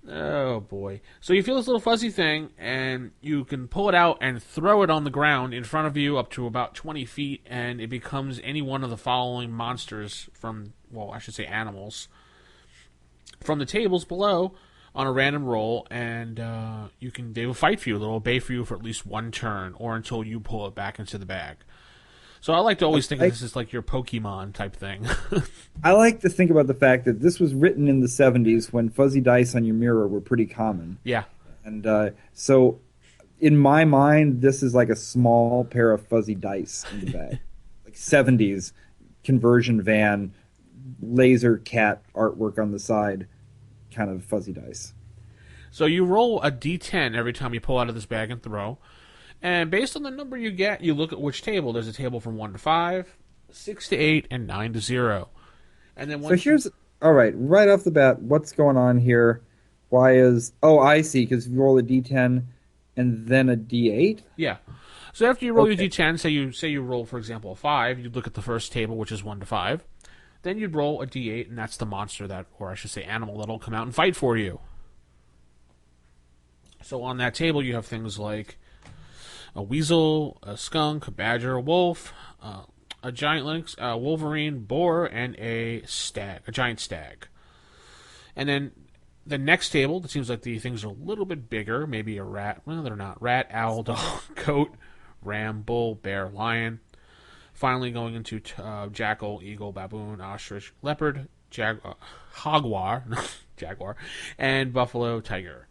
Oh, boy. So you feel this little fuzzy thing, and you can pull it out and throw it on the ground in front of you up to about 20 feet, and it becomes any one of the following monsters from, well, I should say animals, from the tables below on a random roll, and they will fight for you. They'll obey for you for at least one turn, or until you pull it back into the bag. So I like to always think of this as like your Pokemon type thing. I like to think about the fact that this was written in the 70s when fuzzy dice on your mirror were pretty common. Yeah. And so in my mind, this is like a small pair of fuzzy dice in the bag. Like 70s conversion van, laser cat artwork on the side, kind of fuzzy dice. So you roll a d10 every time you pull out of this bag and throw. And based on the number you get, you look at which table. There's a table from 1 to 5, 6 to 8, and 9 to 0. And then all right, right off the bat, what's going on here? I see, because you roll a d10 and then a d8? Yeah. So after you roll your d10, say you roll, for example, a 5, you'd look at the first table, which is 1 to 5. Then you'd roll a d8, and that's the monster or I should say animal, that'll come out and fight for you. So on that table, you have things like a weasel, a skunk, a badger, a wolf, a giant lynx, a wolverine, boar, and a giant stag. And then the next table, it seems like the things are a little bit bigger. Maybe a rat. Well, they're not. Rat, owl, dog, goat, ram, bull, bear, lion. Finally going into jackal, eagle, baboon, ostrich, leopard, jaguar, and buffalo, tiger.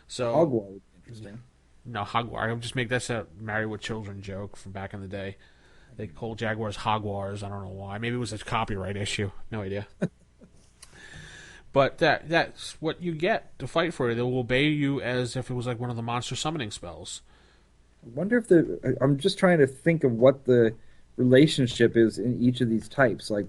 So Jaguar would be interesting. No, Hogwar. I'll just make that's a Married with Children joke from back in the day. They called Jaguars Hogwars. I don't know why. Maybe it was a copyright issue. No idea. But that's what you get to fight for. They will obey you as if it was like one of the monster summoning spells. I wonder if I'm just trying to think of what the relationship is in each of these types. Like,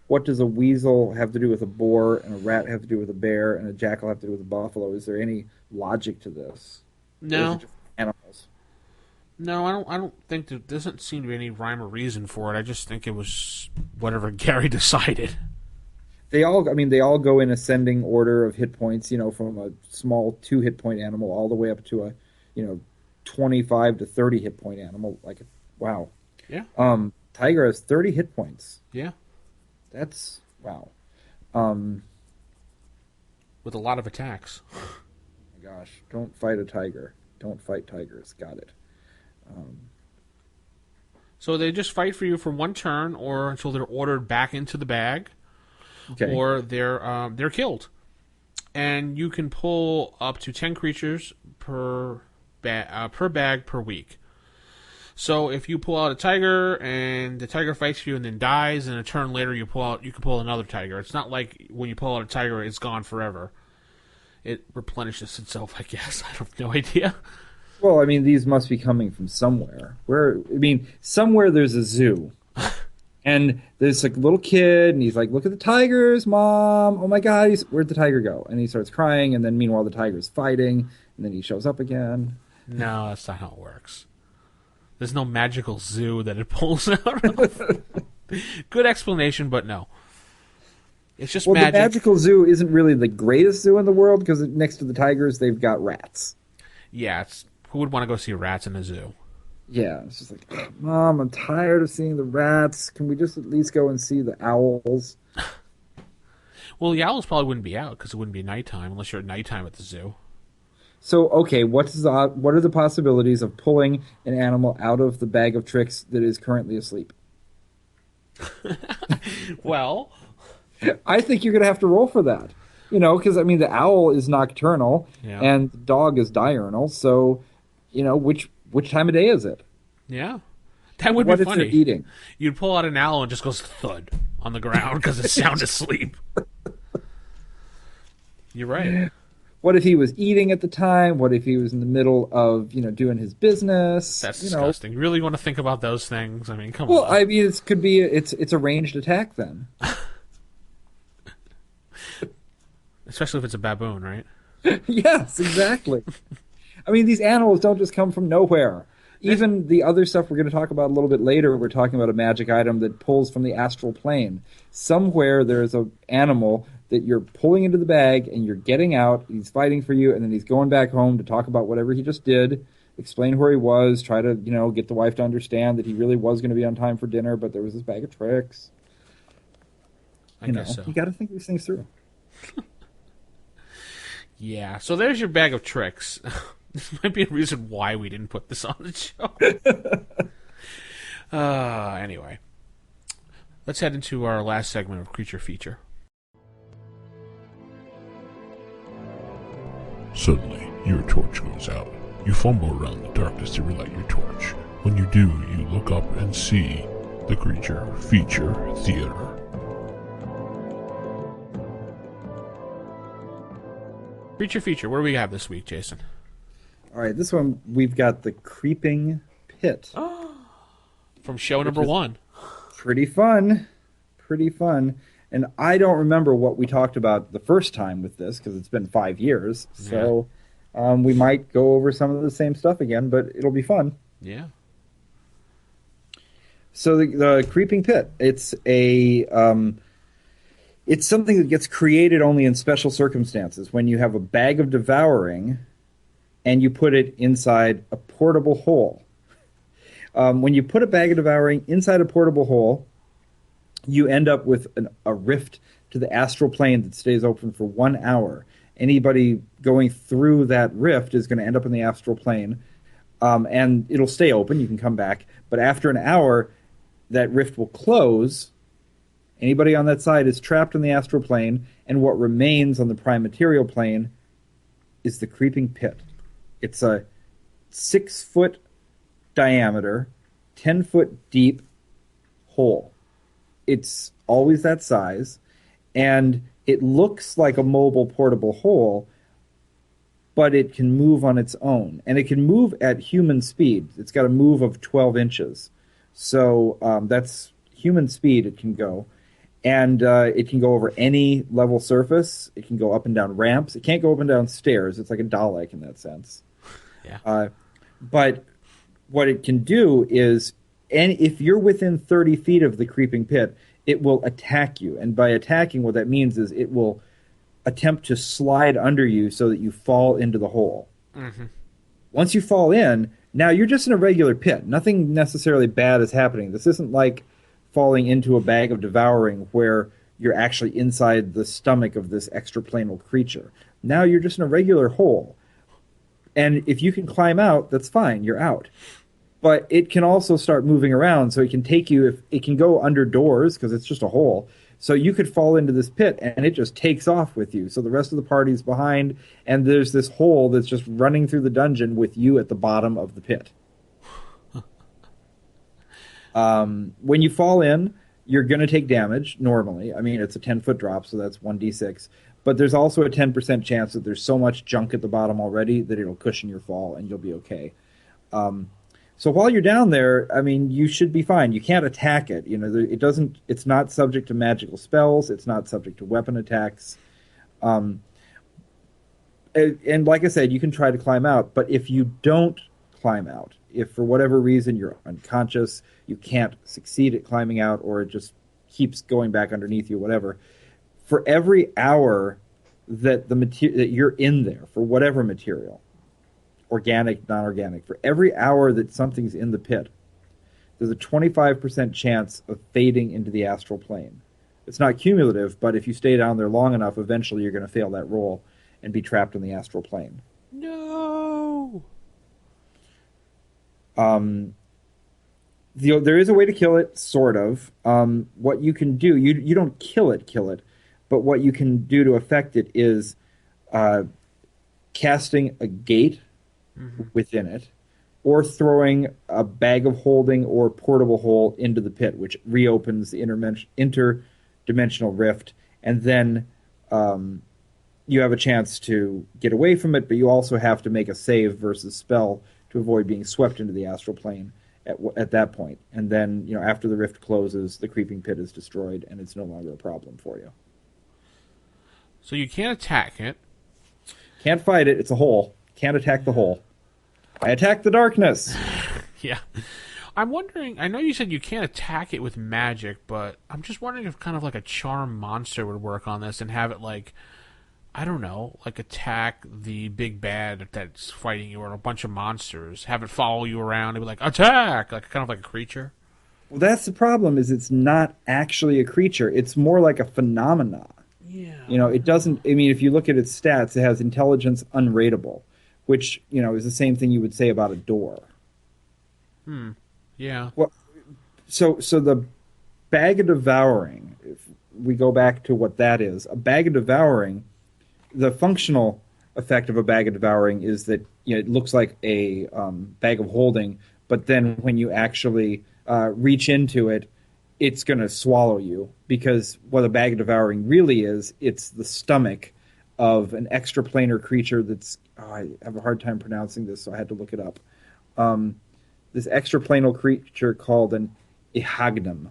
what does a weasel have to do with a boar, and a rat have to do with a bear, and a jackal have to do with a buffalo? Is there any logic to this? No. Animals. No, I don't think there doesn't seem to be any rhyme or reason for it. I just think it was whatever Gary decided. They all go in ascending order of hit points, from a small 2 hit point animal all the way up to a, 25 to 30 hit point animal. Like, wow. Yeah. Tiger has 30 hit points. Yeah. That's wow. With a lot of attacks. Oh my gosh, don't fight a tiger. Don't fight tigers. Got it. So they just fight for you for one turn, or until they're ordered back into the bag, or they're killed. And you can pull up to 10 creatures per bag per week. So if you pull out a tiger and the tiger fights you and then dies, and a turn later you can pull another tiger. It's not like when you pull out a tiger, it's gone forever. It replenishes itself, I guess. I have no idea. Well, these must be coming from somewhere. Somewhere there's a zoo. And there's like a little kid, and he's like, "Look at the tigers, Mom! Oh my God, where'd the tiger go?" And he starts crying, and then meanwhile the tiger's fighting, and then he shows up again. No, that's not how it works. There's no magical zoo that it pulls out of. Good explanation, but no. It's just magic. The magical zoo isn't really the greatest zoo in the world, because next to the tigers, they've got rats. Yeah, who would want to go see rats in a zoo? Yeah, it's just like, Mom, I'm tired of seeing the rats. Can we just at least go and see the owls? Well, the owls probably wouldn't be out, because it wouldn't be nighttime, unless you're at nighttime at the zoo. So, okay, what are the possibilities of pulling an animal out of the bag of tricks that is currently asleep? Well, I think you're going to have to roll for that. Because, the owl is nocturnal, and the dog is diurnal, so, which time of day is it? Yeah. That would be funny. What if they're eating? You'd pull out an owl and it just goes thud on the ground because it's sound asleep. You're right. What if he was eating at the time? What if he was in the middle of, doing his business? That's disgusting. You really want to think about those things? Come on. Well, it could be it's a ranged attack then. Especially if it's a baboon, right? Yes, exactly. These animals don't just come from nowhere. Even the other stuff we're going to talk about a little bit later, we're talking about a magic item that pulls from the astral plane. Somewhere there's an animal that you're pulling into the bag and you're getting out. He's fighting for you, and then he's going back home to talk about whatever he just did, explain where he was, try to, get the wife to understand that he really was going to be on time for dinner, but there was this bag of tricks. I guess so. You got to think these things through. Yeah, so there's your bag of tricks. This might be a reason why we didn't put this on the show. Anyway, let's head into our last segment of Creature Feature. Suddenly, your torch goes out. You fumble around the darkness to relight your torch. When you do, you look up and see the Creature Feature Theater. Creature Feature, what do we have this week, Jason? All right, this one we've got the Creeping Pit. From show number 1. Pretty fun. And I don't remember what we talked about the first time with this because it's been 5 years. So we might go over some of the same stuff again, but it'll be fun. Yeah. So the Creeping Pit, it's it's something that gets created only in special circumstances when you have a bag of devouring and you put it inside a portable hole. When you put a bag of devouring inside a portable hole, you end up with a rift to the astral plane that stays open for 1 hour. Anybody going through that rift is going to end up in the astral plane, and it'll stay open. You can come back. But after an hour, that rift will close. Anybody on that side is trapped in the astral plane, and what remains on the prime material plane is the Creeping Pit. It's a 6-foot diameter, 10-foot deep hole. It's always that size, and it looks like a mobile portable hole, but it can move on its own, and it can move at human speed. It's got a move of 12 inches. So that's human speed it can go. And it can go over any level surface. It can go up and down ramps. It can't go up and down stairs. It's like a Dalek in that sense. Yeah. But what it can do is, and if you're within 30 feet of the Creeping Pit, it will attack you. And by attacking, what that means is it will attempt to slide under you so that you fall into the hole. Mm-hmm. Once you fall in, now you're just in a regular pit. Nothing necessarily bad is happening. This isn't like falling into a bag of devouring where you're actually inside the stomach of this extraplanal creature. Now you're just in a regular hole. And if you can climb out, that's fine. You're out. But it can also start moving around, so it can take you, if it can go under doors because it's just a hole. So you could fall into this pit and it just takes off with you. So the rest of the party's behind, and there's this hole that's just running through the dungeon with you at the bottom of the pit. When you fall in, you're going to take damage normally. I mean, it's a 10-foot drop, so that's 1d6. But there's also a 10% chance that there's so much junk at the bottom already that it'll cushion your fall and you'll be okay. So while you're down there, I mean, you should be fine. You can't attack it. It's not subject to magical spells. It's not subject to weapon attacks. And like I said, you can try to climb out. But if you don't climb out, if for whatever reason you're unconscious, you can't succeed at climbing out, or it just keeps going back underneath you, whatever, for every hour that that you're in there, for whatever material, organic, non-organic, for every hour that something's in the pit, there's a 25% chance of fading into the astral plane. It's not cumulative, but if you stay down there long enough, eventually you're going to fail that roll and be trapped in the astral plane. No! There is a way to kill it, sort of. What you can do, you don't kill it, but what you can do to affect it is casting a gate within it, or throwing a bag of holding or portable hole into the pit, which reopens the interdimensional rift, and then you have a chance to get away from it, but you also have to make a save versus spell to avoid being swept into the astral plane at that point. And then, after the rift closes, the Creeping Pit is destroyed, and it's no longer a problem for you. So you can't attack it. Can't fight it. It's a hole. Can't attack the hole. I attack the darkness. Yeah. I'm wondering, I know you said you can't attack it with magic, but I'm just wondering if kind of like a charm monster would work on this and have it like, I don't know, like attack the big bad that's fighting you or a bunch of monsters. Have it follow you around and be like, attack! Like kind of like a creature. Well, that's the problem, is it's not actually a creature. It's more like a phenomena. Yeah. It doesn't, I mean, if you look at its stats, it has intelligence unrateable, which, is the same thing you would say about a door. Yeah. Well, so the bag of devouring, if we go back to what that is, a bag of devouring, the functional effect of a bag of devouring is that it looks like a bag of holding, but then when you actually reach into it, it's going to swallow you, because what a bag of devouring really is, it's the stomach of an extraplanar creature that's, I have a hard time pronouncing this, so I had to look it up. This extraplanar creature called an Ihagnum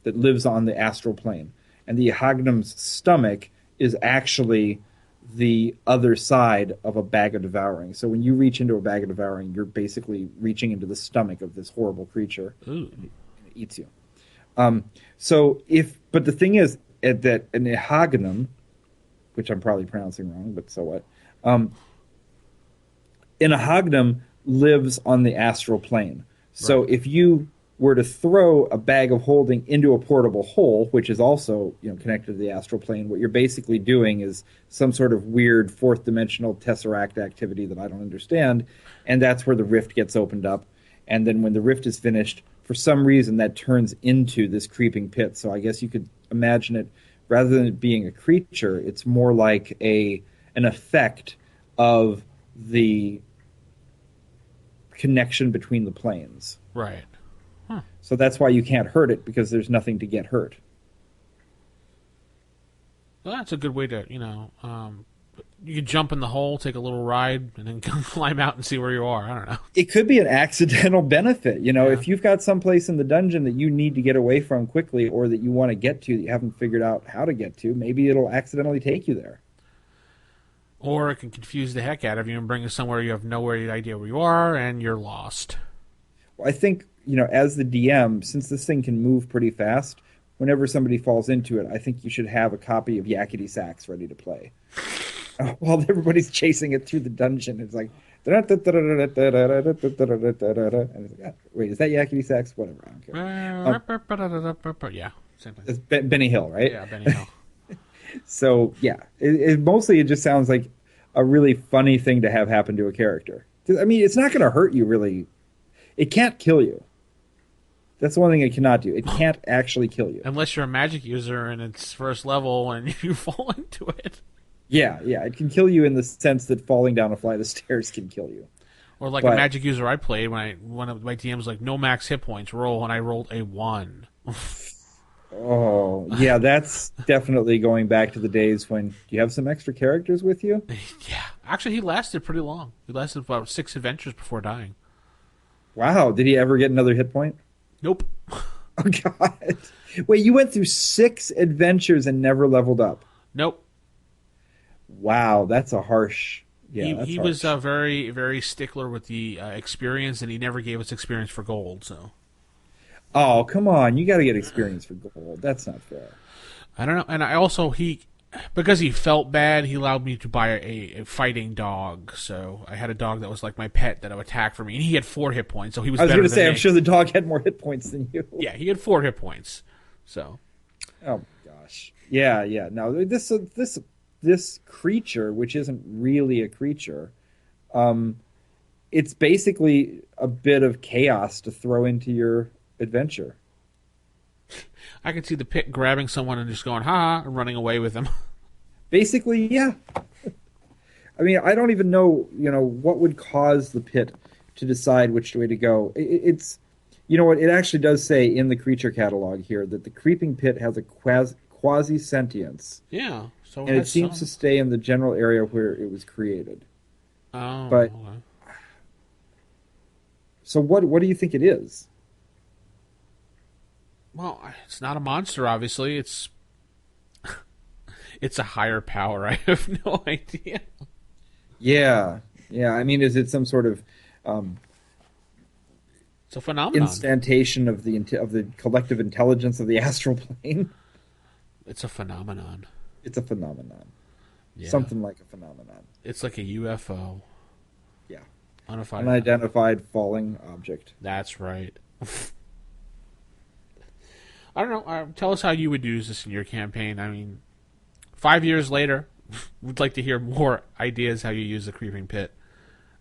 that lives on the astral plane. And the Ihagnum's stomach is actually the other side of a bag of devouring. So when you reach into a bag of devouring, you're basically reaching into the stomach of this horrible creature. Ooh. And it eats you. But the thing is that an Ihagnum, which I'm probably pronouncing wrong, but so what? An Ihagnum lives on the astral plane. So if you were to throw a bag of holding into a portable hole, which is also connected to the astral plane, what you're basically doing is some sort of weird fourth dimensional tesseract activity that I don't understand, and that's where the rift gets opened up. And then when the rift is finished, for some reason that turns into this creeping pit. So I guess you could imagine it, rather than it being a creature, it's more like an effect of the connection between the planes. Right. Huh. So that's why you can't hurt it, because there's nothing to get hurt. Well, that's a good way to, you could jump in the hole, take a little ride, and then climb out and see where you are. I don't know. It could be an accidental benefit. If you've got someplace in the dungeon that you need to get away from quickly, or that you want to get to that you haven't figured out how to get to, maybe it'll accidentally take you there. Or it can confuse the heck out of you and bring you somewhere you have no idea where you are, and you're lost. Well, I think, as the DM, since this thing can move pretty fast, whenever somebody falls into it, I think you should have a copy of Yakety Sax ready to play. While everybody's chasing it through the dungeon, it's like, and it's like, wait, is that Yakety Sax? Whatever, I don't care. Yeah, same thing. It's Benny Hill, right? Yeah, Benny Hill. So, yeah, it mostly just sounds like a really funny thing to have happen to a character. I mean, it's not going to hurt you, really. It can't kill you. That's the one thing it cannot do. It can't actually kill you. Unless you're a magic user and it's first level and you fall into it. Yeah, it can kill you in the sense that falling down a flight of stairs can kill you. Or like a magic user I played, one of my DMs was like, no max hit points, roll, and I rolled a 1. Oh, yeah, that's definitely going back to the days when, do you have some extra characters with you? Yeah. Actually, he lasted pretty long. He lasted about 6 adventures before dying. Wow, did he ever get another hit point? Nope. Oh, God. Wait, you went through 6 adventures and never leveled up? Nope. Wow, that's a harsh... Yeah, he was very, very stickler with the experience, and he never gave us experience for gold, so... Oh, come on. You got to get experience for gold. That's not fair. I don't know. And I also, because he felt bad, he allowed me to buy a fighting dog. So I had a dog that was like my pet that would attack for me. And he had 4 hit points, so he was better than me. I was going to say, I'm sure the dog had more hit points than you. Yeah, he had 4 hit points. So. Oh, gosh. Yeah. No, this creature, which isn't really a creature, it's basically a bit of chaos to throw into your adventure. I can see the pit grabbing someone and just going, ha, and running away with them. Basically, yeah. I mean, I don't even know, what would cause the pit to decide which way to go. It's, what, it actually does say in the creature catalog here that the creeping pit has a quasi-sentience. Yeah. So and it seems to stay in the general area where it was created. Oh. But, okay. So what do you think it is? Well, it's not a monster, obviously. It's a higher power. I have no idea. Yeah. I mean, is it some sort of... It's a phenomenon. instantation of the collective intelligence of the astral plane. It's a phenomenon. It's a phenomenon. Yeah. Something like a phenomenon. It's like a UFO. Yeah. Unidentified falling object. That's right. I don't know. Tell us how you would use this in your campaign. I mean, 5 years later, we'd like to hear more ideas how you use the creeping pit,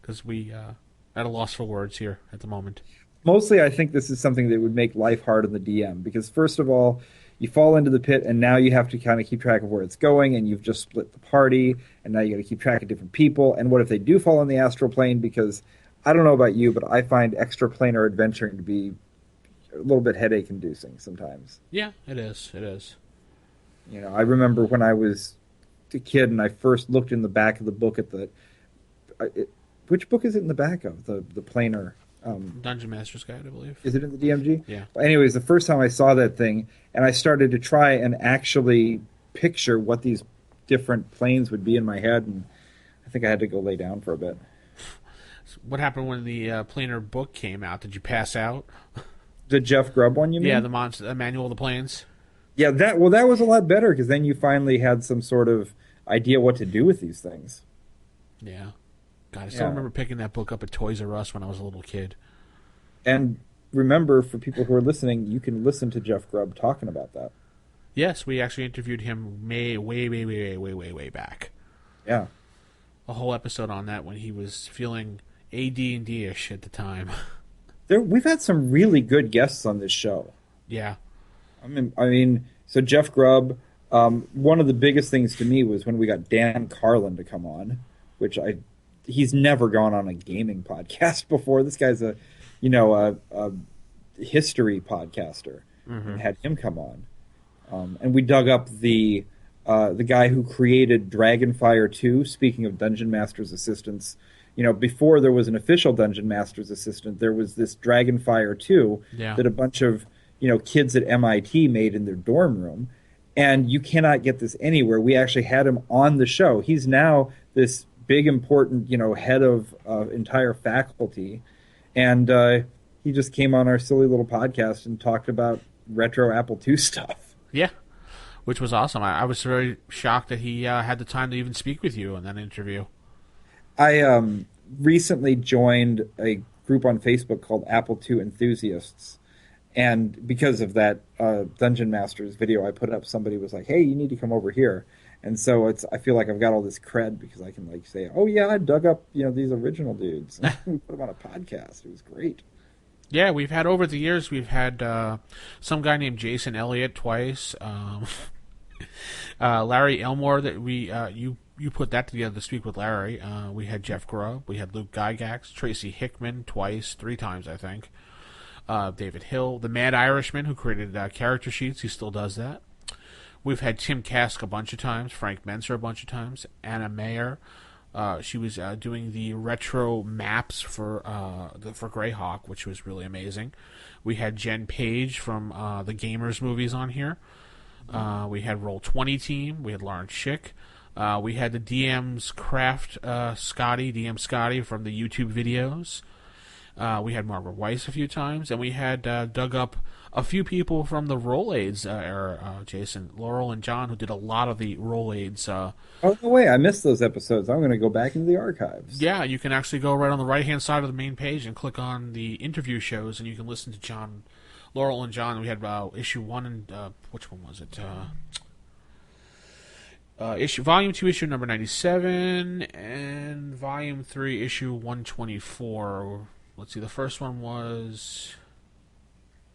because we at a loss for words here at the moment. Mostly, I think this is something that would make life hard on the DM, because first of all, you fall into the pit, and now you have to kind of keep track of where it's going, and you've just split the party, and now you got to keep track of different people. And what if they do fall in the astral plane? Because I don't know about you, but I find extraplanar adventuring to be a little bit headache-inducing sometimes. Yeah, it is. It is. You know, I remember when I was a kid and I first looked in the back of the book at which book is it in the back of the planar? Dungeon Master's Guide, I believe. Is it in the DMG? Yeah. But anyways, the first time I saw that thing, and I started to try and actually picture what these different planes would be in my head, and I think I had to go lay down for a bit. What happened when the planar book came out? Did you pass out? The Jeff Grubb one, you mean? Yeah, the Manual of the Planes. Yeah, that was a lot better, because then you finally had some sort of idea what to do with these things. Yeah. God, I still remember picking that book up at Toys R Us when I was a little kid. And remember, for people who are listening, you can listen to Jeff Grubb talking about that. Yes, we actually interviewed him way back. Yeah. A whole episode on that when he was feeling AD&D-ish at the time. We've had some really good guests on this show. Yeah. I mean, so Jeff Grubb, one of the biggest things to me was when we got Dan Carlin to come on, which he's never gone on a gaming podcast before. This guy's a history podcaster, and had him come on. And we dug up the guy who created Dragonfire 2, speaking of Dungeon Master's Assistants. You know, before there was an official Dungeon Master's Assistant, there was this Dragonfire 2 that a bunch of kids at MIT made in their dorm room. And you cannot get this anywhere. We actually had him on the show. He's now this big, important, head of entire faculty. And he just came on our silly little podcast and talked about retro Apple II stuff. Yeah, which was awesome. I was very shocked that he had the time to even speak with you in that interview. I recently joined a group on Facebook called Apple II Enthusiasts. And because of that Dungeon Masters video I put up, somebody was like, hey, you need to come over here. And so I feel like I've got all this cred because I can say, oh yeah, I dug up these original dudes. We put them on a podcast. It was great. Yeah, we've had over the years. We've had some guy named Jayson Elliot twice. Larry Elmore that you put that together to speak with Larry. We had Jeff Grubb. We had Luke Gygax, Tracy Hickman three times I think. David Hill, the Mad Irishman who created character sheets. He still does that. We've had Tim Kask a bunch of times, Frank Menser a bunch of times, Anna Mayer. She was doing the retro maps for Greyhawk, which was really amazing. We had Jen Page from the Gamers movies on here. We had Roll20 Team. We had Lauren Schick. We had the DM's Craft DM Scotty from the YouTube videos. We had Margaret Weiss a few times, and we had dug up a few people from the Roll Aids era, Jason, Laurel, and John, who did a lot of the Roll Aids. Oh, no way. I missed those episodes. I'm going to go back into the archives. Yeah, you can actually go right on the right-hand side of the main page and click on the interview shows, and you can listen to John, Laurel, and John. We had issue 1 and... which one was it? Volume 2, issue number 97, and Volume 3, issue 124. Let's see, the first one was...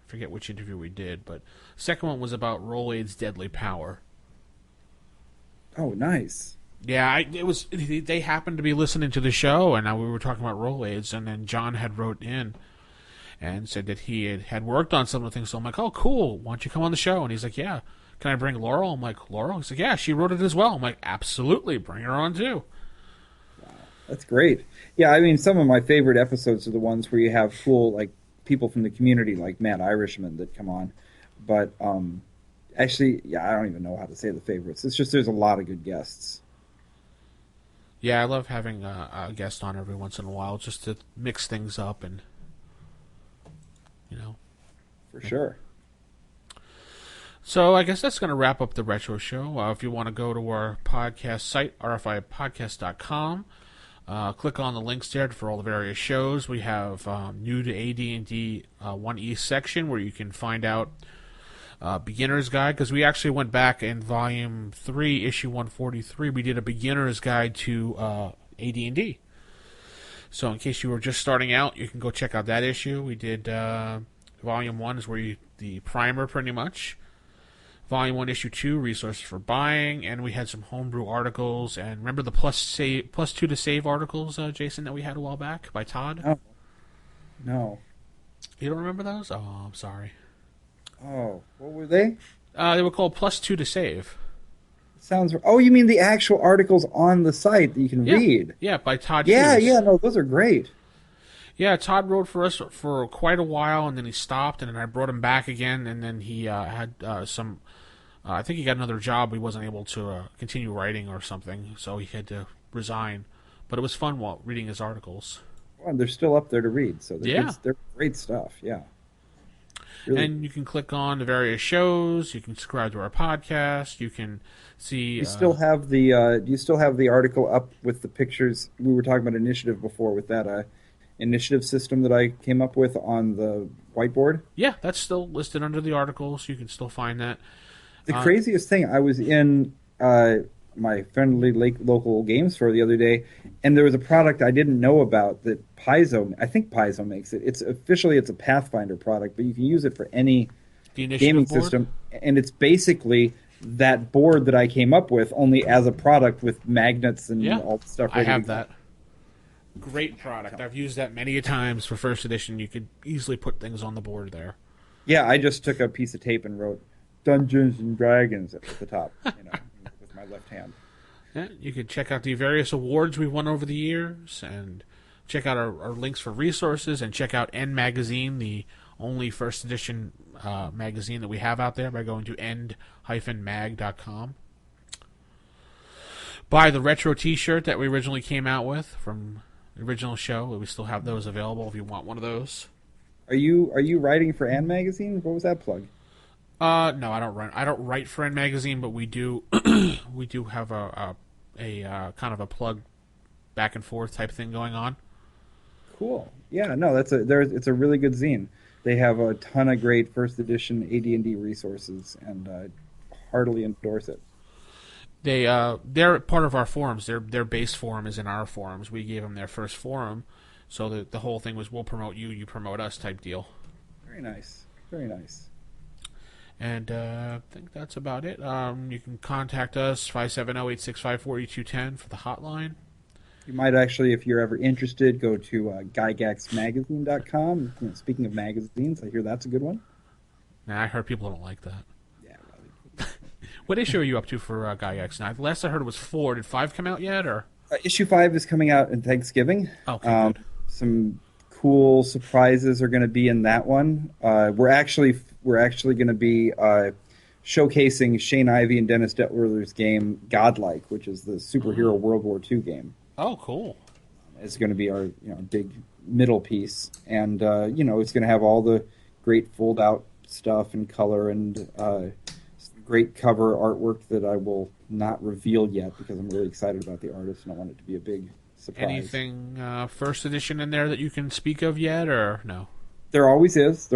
I forget which interview we did, but the second one was about Roll Aid's Deadly Power. Oh, nice. Yeah, it was. They happened to be listening to the show, and we were talking about Roll Aids, and then John had wrote in and said that he had worked on some of the things. So I'm like, oh, cool. Why don't you come on the show? And he's like, yeah. Can I bring Laurel? I'm like, Laurel? He's like, yeah, she wrote it as well. I'm like, absolutely. Bring her on, too. Wow, that's great. Yeah, I mean, some of my favorite episodes are the ones where you have cool, people from the community, like Matt Irishman, that come on. But actually, yeah, I don't even know how to say the favorites. It's just there's a lot of good guests. Yeah, I love having a guest on every once in a while just to mix things up. And you know. For sure. So I guess that's going to wrap up the Retro Show. If you want to go to our podcast site, rfipodcast.com, click on the links there for all the various shows. We have new to AD&D 1E section where you can find out beginner's guide, because we actually went back in Volume 3, Issue 143. We did a beginner's guide to AD&D. So in case you were just starting out, you can go check out that issue. We did Volume 1 is where the primer pretty much. Volume 1, Issue 2, resources for buying, and we had some homebrew articles. And remember the plus 2 to save articles, Jason, that we had a while back by Todd? Oh. No. You don't remember those? Oh, I'm sorry. Oh, what were they? They were called plus 2 to save. Sounds. Oh, you mean the actual articles on the site that you can read? Yeah, by Todd Yeah, Hughes. yeah, no, those are great. Yeah, Todd wrote for us for quite a while, and then he stopped, and then I brought him back again, and then he had some... I think he got another job. He wasn't able to continue writing or something, so he had to resign. But it was fun while reading his articles. Well, they're still up there to read, so they're great stuff, yeah. Really. And you can click on the various shows. You can subscribe to our podcast. You can see... You still have the, do you still have the article up with the pictures? We were talking about initiative before with that initiative system that I came up with on the whiteboard. Yeah, that's still listed under the articles. You can still find that. The craziest thing, I was in my friendly local game store the other day, and there was a product I didn't know about that I think Paizo makes it. It's a Pathfinder product, but you can use it for any gaming board? system, and it's basically that board that I came up with, only as a product with magnets and all the stuff. I have that. Great product. I've used that many a times for first edition. You could easily put things on the board there. Yeah, I just took a piece of tape and wrote Dungeons and Dragons at the top, with my left hand. Yeah, you can check out the various awards we've won over the years, and check out our links for resources, and check out End Magazine, the only first edition magazine that we have out there, by going to end-mag.com. Buy the retro T-shirt that we originally came out with from the original show. We still have those available if you want one of those. Are you writing for End Magazine? What was that plug? No, I don't write. I don't write for End Magazine, but we do. We do have a kind of a plug, back and forth type thing going on. Cool. Yeah. No, it's a really good zine. They have a ton of great first edition AD&D resources, and I heartily endorse it. They're part of our forums. Their base forum is in our forums. We gave them their first forum, so the whole thing was we'll promote you, you promote us type deal. Very nice. Very nice. And I think that's about it. You can contact us, 570-865-4210 for the hotline. You might actually, if you're ever interested, go to gygaxmagazine.com. Speaking of magazines, I hear that's a good one. Nah, I heard people don't like that. Yeah, well, What issue are you up to for Gygax now? Last I heard it was 4. Did 5 come out yet? Or issue 5 is coming out in Thanksgiving. Okay, good. Some cool surprises are going to be in that one. We're actually going to be showcasing Shane Ivey and Dennis Detweiler's game Godlike, which is the superhero World War II game. Oh, cool! It's going to be our big middle piece, and it's going to have all the great fold out stuff and color and great cover artwork that I will not reveal yet because I'm really excited about the artist and I want it to be a big surprise. Anything first edition in there that you can speak of yet, or no? There always is.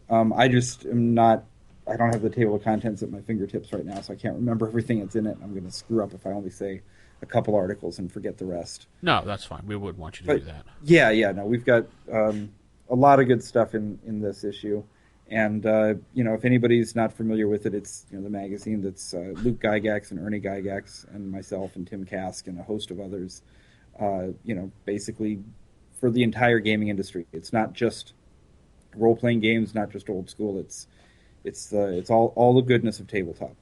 I just am not. I don't have the table of contents at my fingertips right now, so I can't remember everything that's in it. I'm going to screw up if I only say a couple articles and forget the rest. No, that's fine. We would want you to do that. Yeah. No, we've got a lot of good stuff in this issue, and if anybody's not familiar with it, it's the magazine that's Luke Gygax and Ernie Gygax and myself and Tim Kask and a host of others. Basically for the entire gaming industry. It's not just role-playing games, not just old school. It's all the goodness of tabletop.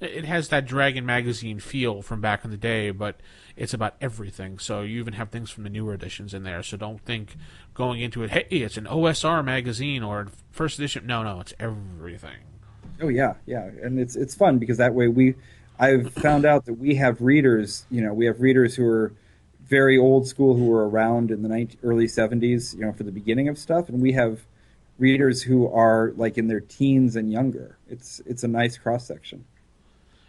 It has that Dragon magazine feel from back in the day, but it's about everything. So you even have things from the newer editions in there. So don't think going into it, hey, it's an OSR magazine or first edition. No, it's everything. Oh yeah, and it's fun because that way I've found out that we have readers. We have readers who are very old school who were around in the early 70s, for the beginning of stuff, and we have readers who are like in their teens and younger. It's a nice cross section.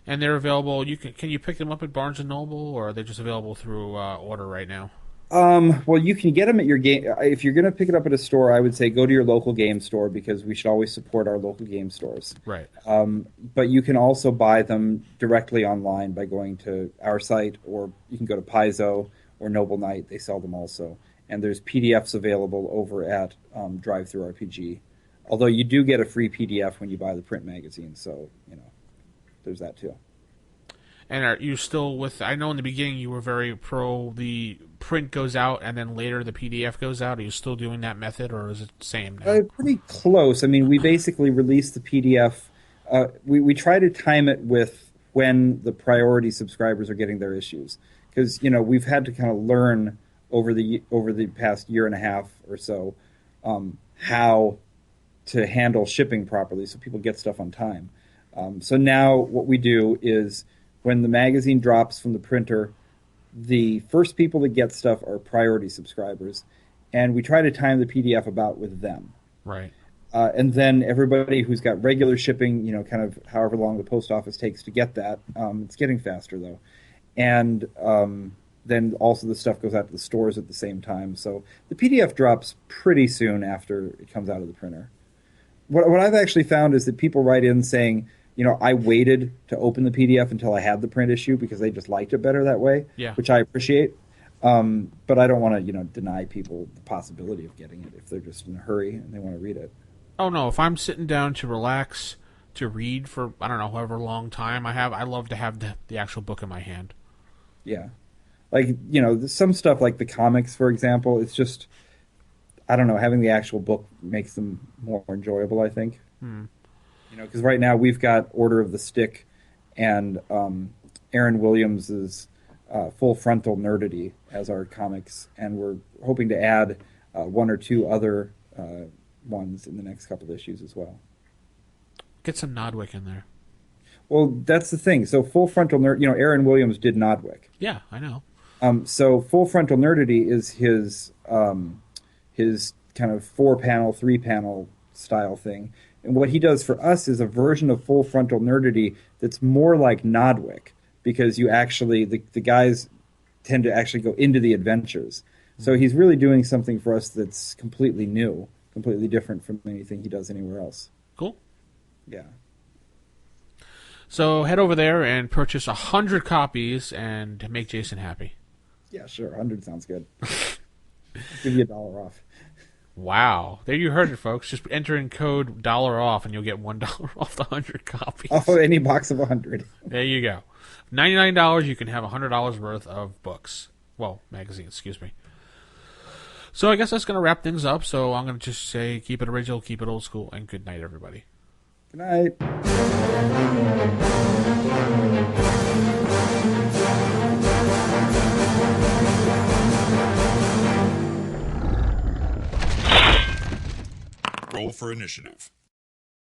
And they're available. Can you pick them up at Barnes and Noble, or are they just available through order right now? Well, you can get them at your game. If you're going to pick it up at a store, I would say go to your local game store, because we should always support our local game stores. Right. But you can also buy them directly online by going to our site, or you can go to Paizo or Noble Knight. They sell them also. And there's PDFs available over at Drive-Thru RPG. Although you do get a free PDF when you buy the print magazine, so there's that too. And are you still with? I know in the beginning you were very pro the print goes out and then later the PDF goes out. Are you still doing that method, or is it the same now? Pretty close. I mean, we basically release the PDF. We try to time it with when the priority subscribers are getting their issues, because we've had to kind of learn over the past year and a half or so how to handle shipping properly so people get stuff on time. So now what we do is, when the magazine drops from the printer, the first people that get stuff are priority subscribers, and we try to time the PDF about with them. Right. And then everybody who's got regular shipping, kind of however long the post office takes to get that, it's getting faster though. And then also the stuff goes out to the stores at the same time. So the PDF drops pretty soon after it comes out of the printer. What I've actually found is that people write in saying, I waited to open the PDF until I had the print issue because they just liked it better that way, which I appreciate. But I don't want to, deny people the possibility of getting it if they're just in a hurry and they want to read it. Oh, no. If I'm sitting down to relax, to read for, I don't know, however long time I love to have the actual book in my hand. Yeah. Like, some stuff like the comics, for example, it's just, I don't know, having the actual book makes them more enjoyable, I think. Because right now we've got Order of the Stick and Aaron Williams's Full Frontal Nerdity as our comics, and we're hoping to add one or two other ones in the next couple of issues as well. Get some Nodwick in there. Well, that's the thing. So Full Frontal Aaron Williams did Nodwick. Yeah, I know. So Full Frontal Nerdity is his kind of 4-panel, 3-panel style thing. And what he does for us is a version of Full Frontal Nerdity that's more like Nodwick, because you actually, the guys tend to actually go into the adventures. So he's really doing something for us that's completely new, completely different from anything he does anywhere else. Cool. Yeah. So head over there and purchase 100 copies and make Jayson happy. Yeah, sure. 100 sounds good. I'll give you $1 off. Wow. There you heard it, folks. Just enter in code $off and you'll get $1 off the 100 copies. Oh, any box of 100. There you go. $99, you can have $100 worth of books. Well, magazines, excuse me. So I guess that's going to wrap things up. So I'm going to just say keep it original, keep it old school, and good night, everybody. Good night. Roll for initiative.